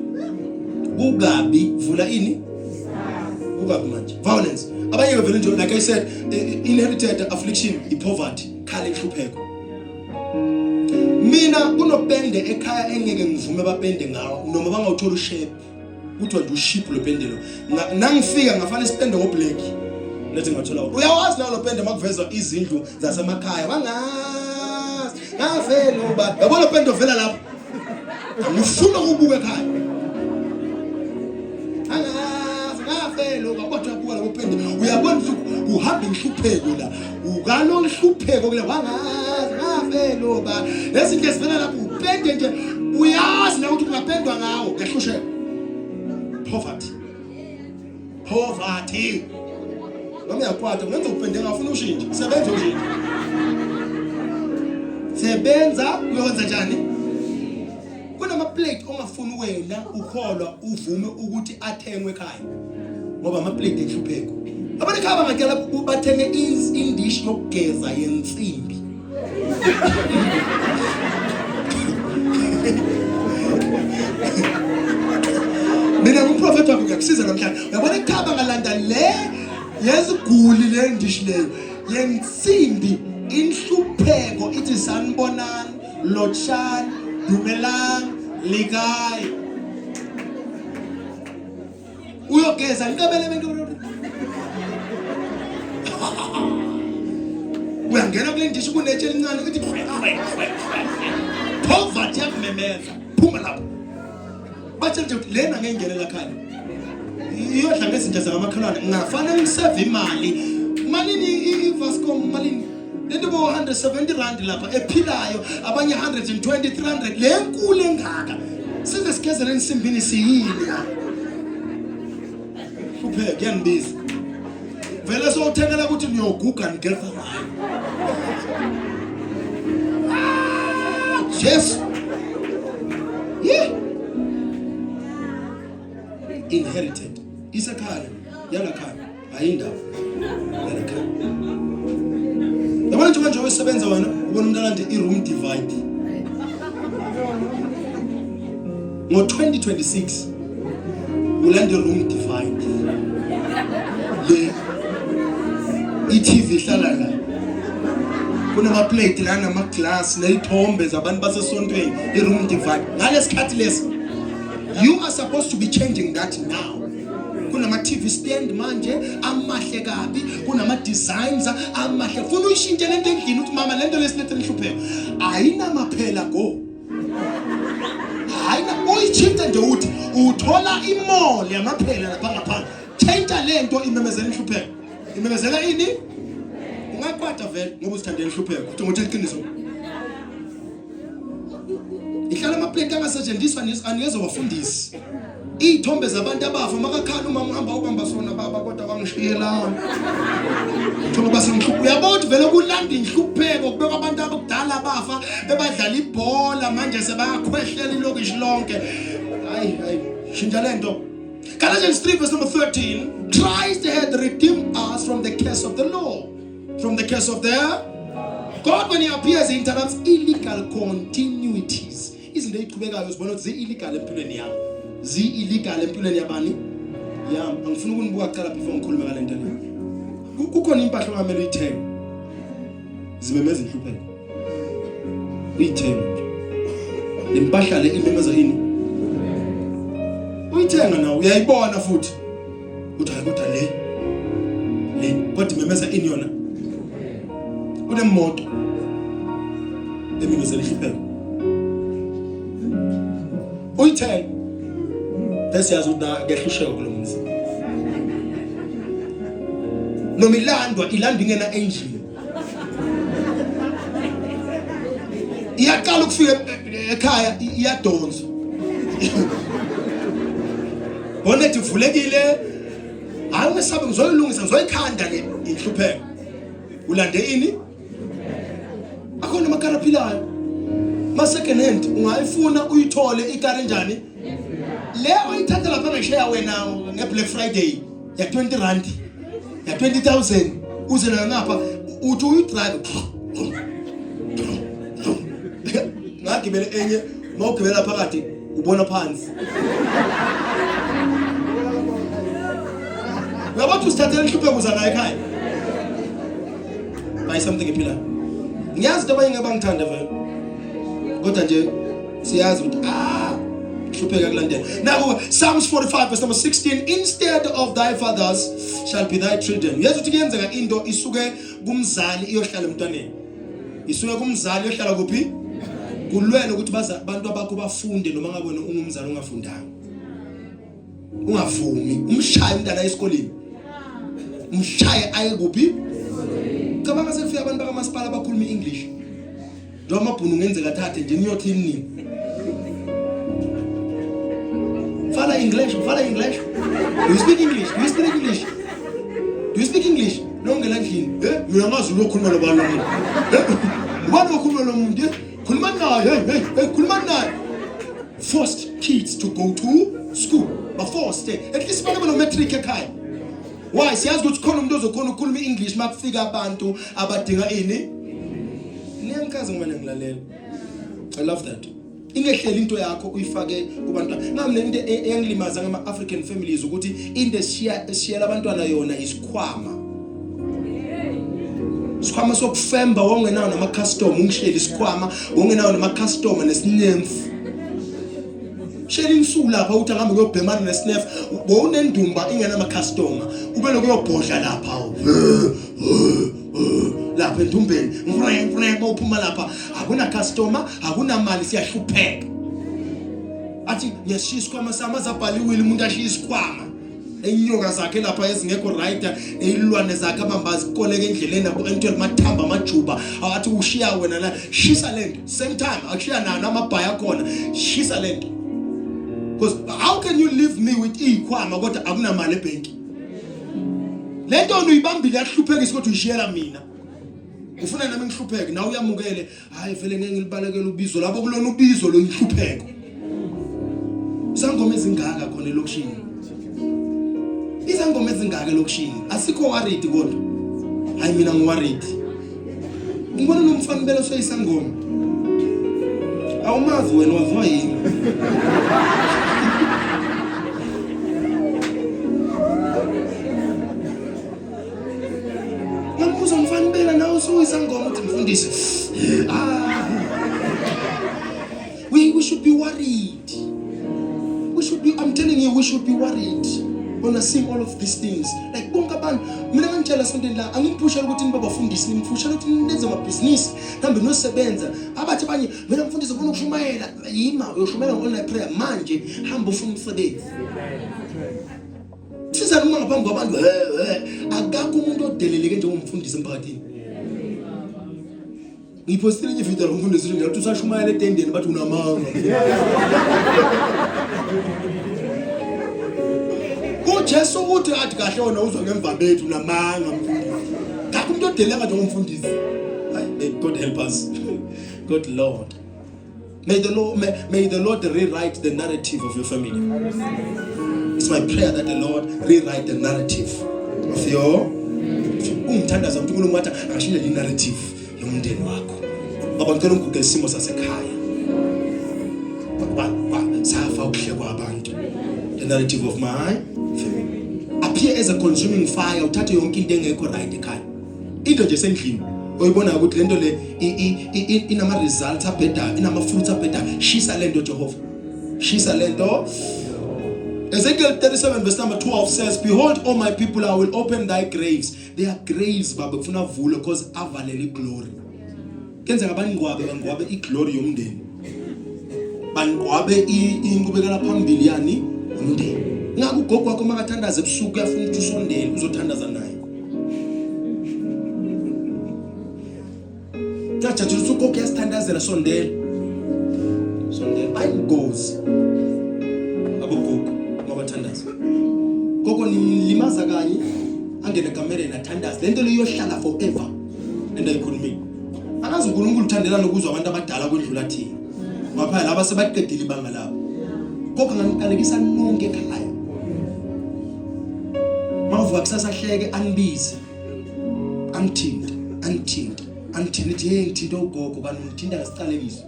kugabi vula ini Ukabi manje. Violence. Abanye bevele nje like I said inherited affliction poverty, khale inhlupheko. Mina kunopende ekhaya engeke ngivume bapende ngawo noma bangawuthola ushape. Kuthiwa nje uship lo pende lo. Nangifika ngafana sipende ngoblack. Lethi ngathola. Uyawazi nawo lo pende makuveza izindlu zasemakhaya. Bangazi. Ngavela uba. Yabona lo pende ovela lapha. Ngifuna ukubuka ekhaya. Ngavela uba kodwa kubuka lo pende. Uyabona uhamba inhlupheko la. Ukalo nhlupheko kule wangazi. Ngavela uba. Lezinto ezivela lapha upende nje. Uyazi na ukuthi ungapendwa ngawo. Ngehlushela. Poverty. Noma yakwata ngenza upende ngafuna ushintshe. Sebenza ushintshe. Sebenza uyokwenza njani? Kunama plate ongafuni wena ukholwa uvume ukuthi athengwe ekhaya. Ngoba ama plate ehlupheko. Abantu ekhaya bangacela bathenge indish yokugeza yensimbi. Mina umprofeti wakho uyakusiza namhlanje. Uyabona ekhaya ngalanda le yeziguli le ndish leyo yensimbi inhlupheko ithi sanibonani lotshan dumelang likai uyogeza ngibele bento uyangena kule ndish kunetshe elincane uthi poverty yakumemeza phuma lapho bathi nje lena ngengelela khaya iyodla ngezinto zakamakhelwane ngafana ngisave imali malini iVascom malini lento bo 170 rand lapha ephilayo abanye 120 300 lenkulu engaka size sigezele insimbini siyini kuphela kuyangibiza vele sothengela ukuthi niyoguga nigeza ngayo yes inherited isekhaya yalakhaya ayindawo yalakhaya yabona nje manje osebenza wena ubona umntalandi i-room divide ngo-2026 ulanda i-room divide le i-TV ihlala la kunama-plate la nama-glass ney'thombe zabantu basesontweni i-room divide ngalesikhathi lesi. You are supposed to be changing that now. Kunama TV stand manje amahle kabi, kunama designs amahle. Funa uyishintshe lento endlini uthi mama lento lesilethe nhlupheko. Ayina maphela go. Ayina uyichinta nje uthi uthola imall yamaphela lapha ngaphandle. Change lento imemezela nhlupheko. Imemezela ini? Ungakwata vele ngoba usithandela nhlupheko. Kuthi ngothi iqiniso. Ihlala amaplate angasetshenziswa angeze wafundisi. Iy'thombe zabantu abafa makakhala umama uhamba ubamba sona baba kodwa kwangishiyela. Thoba basenhlupho uyabona vele kulanda inhlupheko kubeka abantu abadala abafa bebadlala ibhola manje sebayakhwehlela ilokishi lonke. Hayi shintsha lento. Galatians 3 verse number 13, Christ had redeemed us from the curse of the law. From the curse of the God when he appears he interrupts illegal continuities. Izinto eziqhubekayo sibona ukuthi zi-illegal empilweni yami. Zi-illegal empilweni yabani? Yami. Angifuni ukunibuka kuqala before ngikhulume ngale nto le. Kukhona impahla ongamele uyithenge. Zimemeza inhlupheko. Uyithenge. Le mpahla le imemeza ini? Uyithenga nawe uyayibona futhi. Uthi hayi kodwa le kodwa imemeza ini yona? Kunemoto ememezela inhlupheko. Uyithenge bese yazi ukuthi ngehlusheko kulomzi. Noma ilandwa ingena engine. Iyaqala ukufika ekhaya iyadonsa. Bonnet ivulekile. Hayi ngesabe ngizoyilungisa ngizoyikhanda le inhlupheko. Ulande ini? Akhona amakaraphilayo. Ma second hand ungayifuna uyithole ikari njani? Le oyithatha lapha ngesheya wena ngeBlack Friday ya 20 rand ya 20,000 uze nayo ngapha uthi uyidrive ngagibele enye mawugibela phakathi ubona phansi Wathi usithathela inhlupheko zala ekhaya. Buy something ephilayo. Ngiyazi into abanye ngabangithanda vele. Kodwa nje siyazi ukuthi hlupheka kulandela. Now Psalms 45 verse number 16, instead of thy fathers shall be thy children. Yazi ukuthi kuyenzeka into isuke kumzali iyohlala emntwaneni. Isuke kumzali iyohlala kuphi? Kulwela ukuthi abantu abakho bafunde noma ngabona ungumzali ongafundanga. Ungavumi umshaye umntana esikoleni. Umshaye aye kuphi? Cabanga sekufika abantu bakamasipala abakhuluma English. Njengoba amabhunu ngenzeka thathe nje niyothi nini. Fala English. Do you speak English? Do you speak English? Nongela endlini. Mina ngazulu okhuluma nobantu. Ubani okhuluma nomuntu? Khuluma naye. Khuluma naye. Forced kids to go to school. But forced. At least bana no matric ekhaya. Why? Siyazi ukuthi khona umuntu ozokhona ukukhuluma English makufika abantu abadinga ini. Niyangikazi ngomane ngilalela. I love that. Ingehleli into yakho uyifake kubantwana. Nami into eyangilimaza ngama African families ukuthi into eshiya abantwana yona isikhwama. Isikhwama sokufemba wongenawo nama customer ungihleli isikhwama wongenawo nama customer nesinyemfu. Sheli insuku lapha uthi ahambe kuyobhemana nesnef wonendumba ingena ama customer ube lokuyobhodla lapha. Lapha endumbeni ngifuna uphuma lapha akuna customer akuna mali siyahlupheka athi yeshiya isikhwama sami azabhaliwile umuntu ashiya isikhwama enyoka zakhe lapha ezingekho right eyilwane zakhe abambazi koleke endleleni entwele mathamba amajuba awathi ushiya wena la shisa lento same time akushiya nana amabhaya khona shisa lento because how can you leave me with ikhwama kodwa akuna mali ebhenki lento uyibambile yahlupheka isikho uyishiyela mina ufuna nami ngihlupheke nawe uyamukele hayi vele ngeke ngilibalekele ubizo lapho kulona ubizo lo ngihlupheko izangoma ezingaka khona elokushini izangoma ezingaka elokushini asikho worried kodwa hayi mina ngiworried ngibona nomfana belo soyisangoma awumazi wena wazwa yini we should be worried. I'm telling you, we should be worried when I see all of these things. Like bonke abantu mina ngitshela sonke la angiphusha ukuthi nibabafundisi nimphusha ukuthi nenze amabhizinisi nambe nosebenza abathi abanye mina mfundisi ufuna ukushumayela yima uyoshumayela online prayer manje hamba ufuna umsebenzi siza noma ngaphambi kwabantu akakho umuntu odeleleke njengomfundisi emphakathini. Ngipostile nje video ngomfundisi ngathi usashumayela etendeni bathi unamanga. Ujesu uthi athi kahle wona uzwa ngemva bethu unamanga mfundisi. Ngakho umuntu odeleleka njengomfundisi. May God help us. God Lord. May the Lord rewrite the narrative of your family. It's my prayer that the Lord rewrite the narrative of your umthandaza ukuthi uNkulunkulu wathi akashile le narrative yomndeni wakho. Baba ngicela ungiguqe isimo sasekhaya. Safa ukuhle kwabantu. The narrative of my family. Appear as a consuming fire uthathe yonke into engekho right ekhaya. Into nje sendlini oyibona ukuthi lento le inama results abheda inama fruits abheda shisa lento Jehova. Shisa lento. Ezekiel 37 verse number 12 says, behold, all my people, I will open thy graves. Their graves, Baba, kufuna vule cause avalele glory. Kenza ngabangwabe bangwabe iglory yomndeni. Bangwabe ingubekela phambili yani umndeni. Ngaku gogo wakho makathandaza ebusuku uyafuna ukuthi usondele uzothandaza naye. Thatha usuku gogo yasithandazela sondele. Sondele by goes. Abugogo mabathandaza. Gogo nilimaza kanye angene kamereni athandaza. Lento le iyohlala forever. Lento ayikhulumi. Akazi uNkulunkulu uthandelana ukuzwa abantu abadala kwendlula thina. Ngapha laba sebaqedile ibanga labo. Gogo nganiqalekisa nonke ekhaya. Mavuka kusasa hleke angibize. Angithinta. Angithi hey ngithinta ugogo kanti ngithinta ngasicalekiso.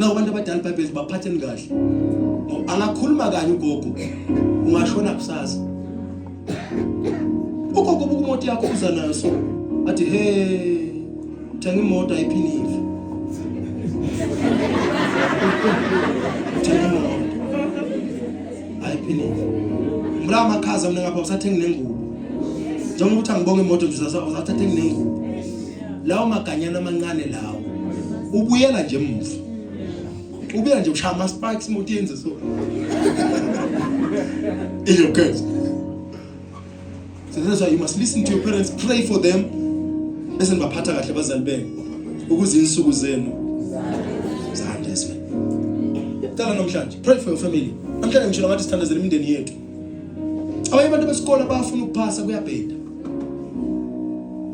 Abantu abadala eBhayibheli baphatheni kahle. Angakhuluma kanye ugogo. Ungashona kusasa. Ugogo buka imoto yakho uza naso. Athi hey, thenga imoto ayiphinive. Thenga imoto. Ayiphinive. Mla makhaza mina ngapha usathenga nengubo. Njengoba uthi angibonge imoto nje usathathenga nengubo. Lawo maganyana amancane lawo. Ubuyela nje emuva. Ubuyela nje ushaya ama spikes imoto yenze so. In your case. So that's why you must listen to your parents, pray for them. Bese nibaphatha kahle abazali benu ukuze insuku zenu zandiswe. Tala namhlanje, pray for your family. Namhlanje ngishilo ngathi sithandazele imindeni yethu. Abanye abantu besikole abafuna ukuphasa kuyabheda.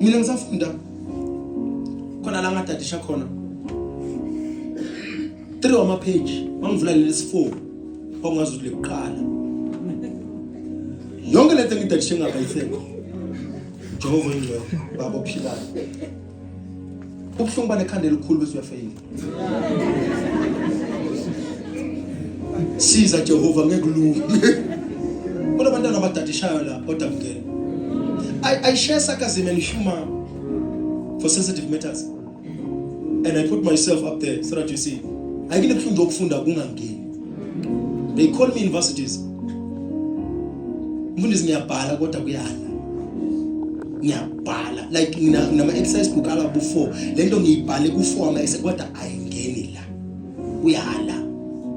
Mina ngisafunda khona la ngadadisha khona 3 wama page wangivula lesi 4 ongazi ukuthi lekuqala yonke lento engidadishe ngapha isekho Jehova ingcebo baba ophilayo ubuhlungu banekhanda elikhulu bese uyafeyila siza Jehova ngekulunga bona abantwana abadadishayo la kodwa ngene I share sarcasm and humor for sensitive matters and I put myself up there so that you see I get to ukufunda kungangeni. They call me universities. Mfundisi ngiyabhala kodwa kuyala. Ngiyabhala like ngina exercise book ala before. Lento ngiyibhale ku4 ama kodwa ayingeni la. Uyala.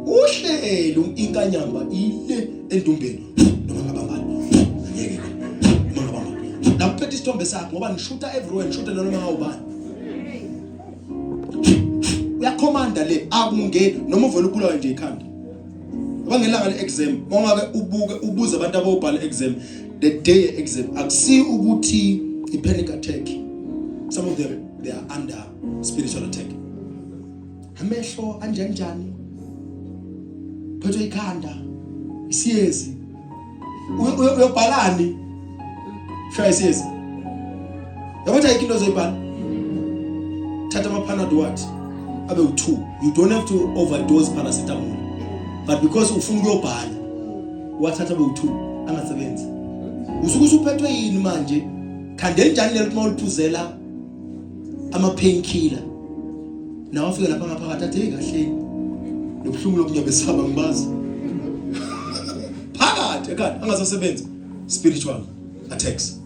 Uhlelo inkanyamba ile endumbeni. Noma ngabambala. Ngeke. Noma ngabambala. Laphethe isithombe sakho ngoba ngishuta everywhere ngishuta noma ngawubani. Uyakhomanda le akungeni noma uvela ukulawa nje ikhanda. Abangelanga le exam, ongabe ubuza abantu abawubhala exam, the day exam akusi ukuthi I panic attack. Some of them they are under spiritual attack. Amehlo anjenjani? Phetho ikhanda. Isiyezi. Uyobhalani? Shaya isiyezi. Yabona ikinto zoyibhala. Thatha amapanado wathi abe u2. You don't have to overdose paracetamol. But because ufuna ukuyobhala wathatha abe u2 angasebenzi. Usuke usuphethwe yini manje? Khandela njani lelo mawuliphuzela ama painkiller. Nawe ufika lapha ngaphakathi athi kahle. Lobuhlungu lokunyabesaba ngibazi. Phakathi ekhaya angasasebenzi spiritual attacks.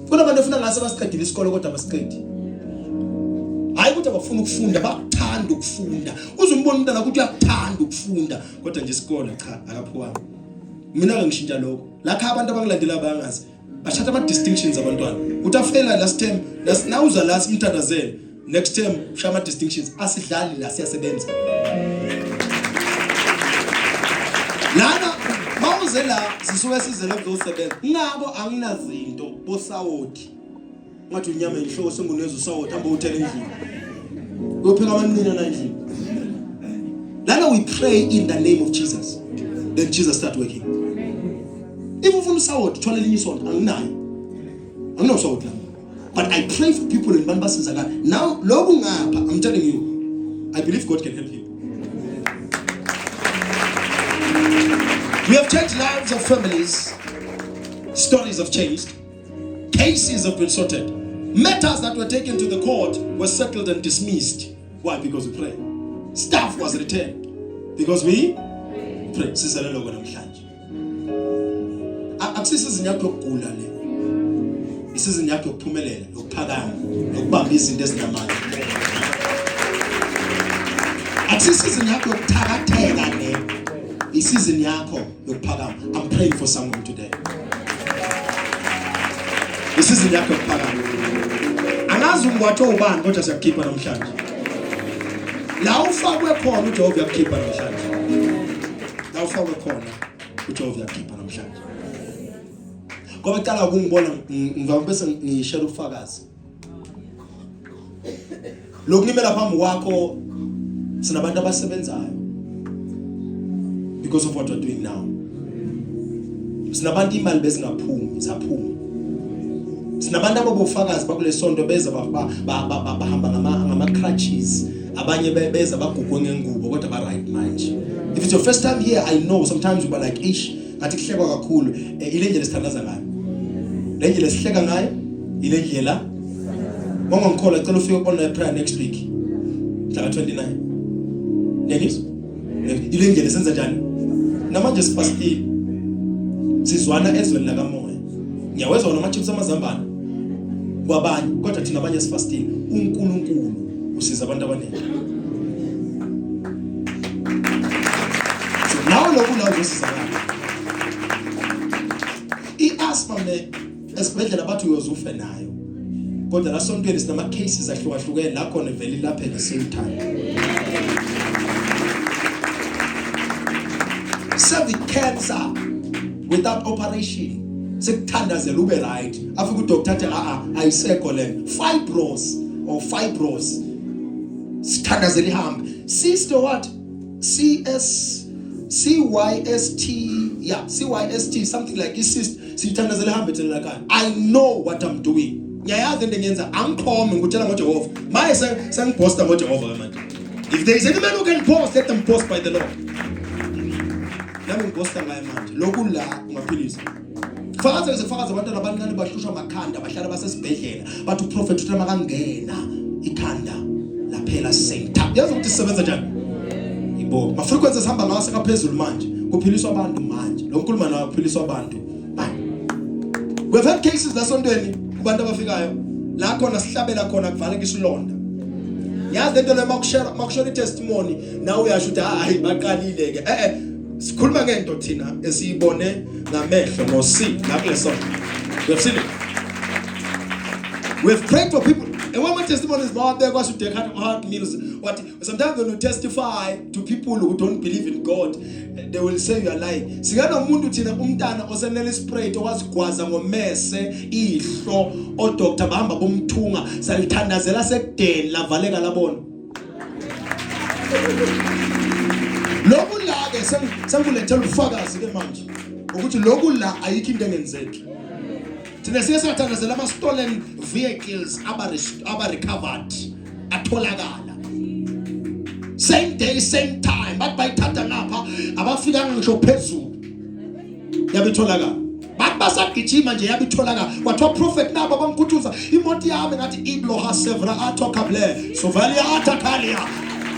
Kuna abantu ufuna ngase basiqedile isikole kodwa abasiqedi. Hayi ukuthi abafuna ukufunda bakuthanda ukufunda. Uzumbona umntana ukuthi uyakuthanda ukufunda kodwa nje isikole cha akaphuwanga. Mina ngishintsha lokho. Lakha abantu abangilandela abangazi bashatha ama distinctions abantwana. Utafela last term, nawuza last umthandazela. Next term shama distinctions asidlali la siyasebenza. Lana bawuze la sisuke sizele kuzosebenza. Ngabo anginazinto bosawoti. Ngathi unyama enhloko senguneza usawoti hamba uthela endlini. Uyopheka amanina na endlini. Lana we pray in the name of Jesus. Then Jesus start working. If ufuna usawoti thola elinye isonto anginayo. Anginosawoti la. But I pray for people in Banbasizaga. Now lobu ngapha I'm telling you I believe God can help you. We have changed lives of families. Stories have changed. Cases have been sorted. Matters that were taken to the court were settled and dismissed. Why? Because we pray. Staff was returned. Because we pray. Sizalelo lokho namhlanje. Akusisizini yakho yokugula le. Isizini yakho yokuphumelela, yokuphakama, yokubamba izinto ezinamandla. Akusisizini yakho yokuthakatheka le. Isizini yakho yokuphakama. I'm praying for someone today. Isizini yakho yokuphakama. Angazi ungwatho ubani kodwa siyakukhipha namhlanje. La ufakwe khona uJehova uyakukhipha namhlanje. La ufakwe khona uJehova uyakukhipha namhlanje. Ngoba cala ukungibona ngivame bese ngishare ufakazi. Lokunimela phambi kwakho sinabantu abasebenzayo. Because of what we're doing now. Sinabantu imali bezingaphumi, zaphuma. Sinabantu abobufakazi bakule sonto beza bahamba ngama crutches abanye beza bagugwe ngengubo kodwa ba right manje. If it's your first time here, I know sometimes you be like ish ngathi kuhlekwa kakhulu ile ndlela sithandaza ngayo. Le ndlela sihleka ngayo ile ndlela ngongikhola cela ufike on prayer next week. Mhla 29. Nengizwa? Ile ndlela senza njani? Namanje sifastile. Sizwana ezweni la kamoya. Ngiyawezwa noma chips amazambane. Kwabanye kodwa thina abanye sifastile. uNkulunkulu usiza abantu abaningi. So now lokhu la uzosizakala. I-asthma esibhedlela bathi uyozufe nayo. Kodwa la sontweni sinama cases ahlukahlukene la khona vele lapha at the same time. Cervical cancer without operation. Sekuthandazela ube right. Afike udoctor athi ayisekho le. Fibros. Sithandazela ihambe. Sister what? CYST something like this. Sithandazela ihambe thina la. I know what I'm doing. Ngiyayazi into engenza angiphomi ngutshela ngoJehova. Maye sengiphosta ngoJehova manje. If there is any man who can boast, let them boast by the Lord. Nami ngibhosta ngaye manje. Lokhu la ungaphilisa. Fakaza abantwana abancane bahlushwa amakhanda bahlala basesibhedlela. Bathi uProfeti uthi makangena ikhanda laphela senta. Yazi ukuthi sisebenza njani? Ibo. Ma frequencies hamba ngawo sekaphezulu manje. Kuphiliswa abantu manje. Lo nkulumo nawo uphiliswa abantu. We've had cases la sontweni kubantu abafikayo la khona sihlabela khona kuvaleka isilonda. Yazi lento le makushare testimony nawe uyasho ukuthi hayi baqalile ke. Sikhuluma ngento thina esiyibone ngamehlo no see la kuleso. We've seen it. We've prayed for people. And one of my testimonies about there was to heart means what sometimes when you testify to people who don't believe in God, they will say you are lying. Sigana umuntu thina umntana osenele spray owazigwaza ngomese ihlo odoctor bahamba bomthunga salithandazela sekudeni lavaleka labona. Lokhu la ke sengulethela ubufakazi ke manje ukuthi lokhu la ayikho into engenzeki. Thina siyasathandazela ama stolen vehicles aba recovered atholakala. Same day same time bathi bayithatha ngapha abafikanga ngisho phezulu. Yabitholakala. Bathi basagijima nje yabitholakala. Kwathiwa prophet nabo bamkhuthuza imoto yami ngathi ibloha sevra atokable. So vale atakhalia.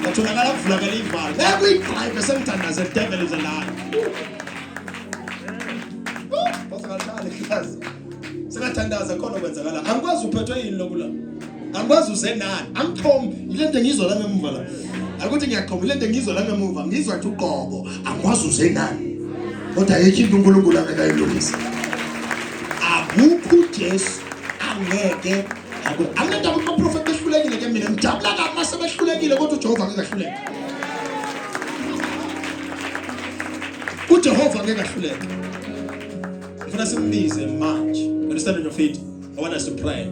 Batholakala kuvulakala ivalo. Every driver sengithandaza the devil is a liar. Basakalala class. Sekathandaza khona kwenzakala. Angikwazi uphethwe yini lokhu la. Angikwazi uze nani. Angikhomi ilento ngizwa la ngemuva la. Akuthi ngiyaqhoma ilento ngizwa la ngemuva. Ngizwa nje uqobo. Angikwazi uze nani. Kodwa yekho into uNkulunkulu angekayilungisa. Akukho uJesu angeke angenda ukuthi uProfeti behlulekile ke mina ngijabula kama sebehlulekile kodwa uJehova ngeke ahluleke. uJehova ngeke ahluleke. Ngifuna simbize manje. Stand on your feet. I want us to pray.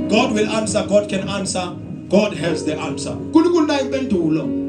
God will answer. God can answer. God has the answer. Kulikula impendulo.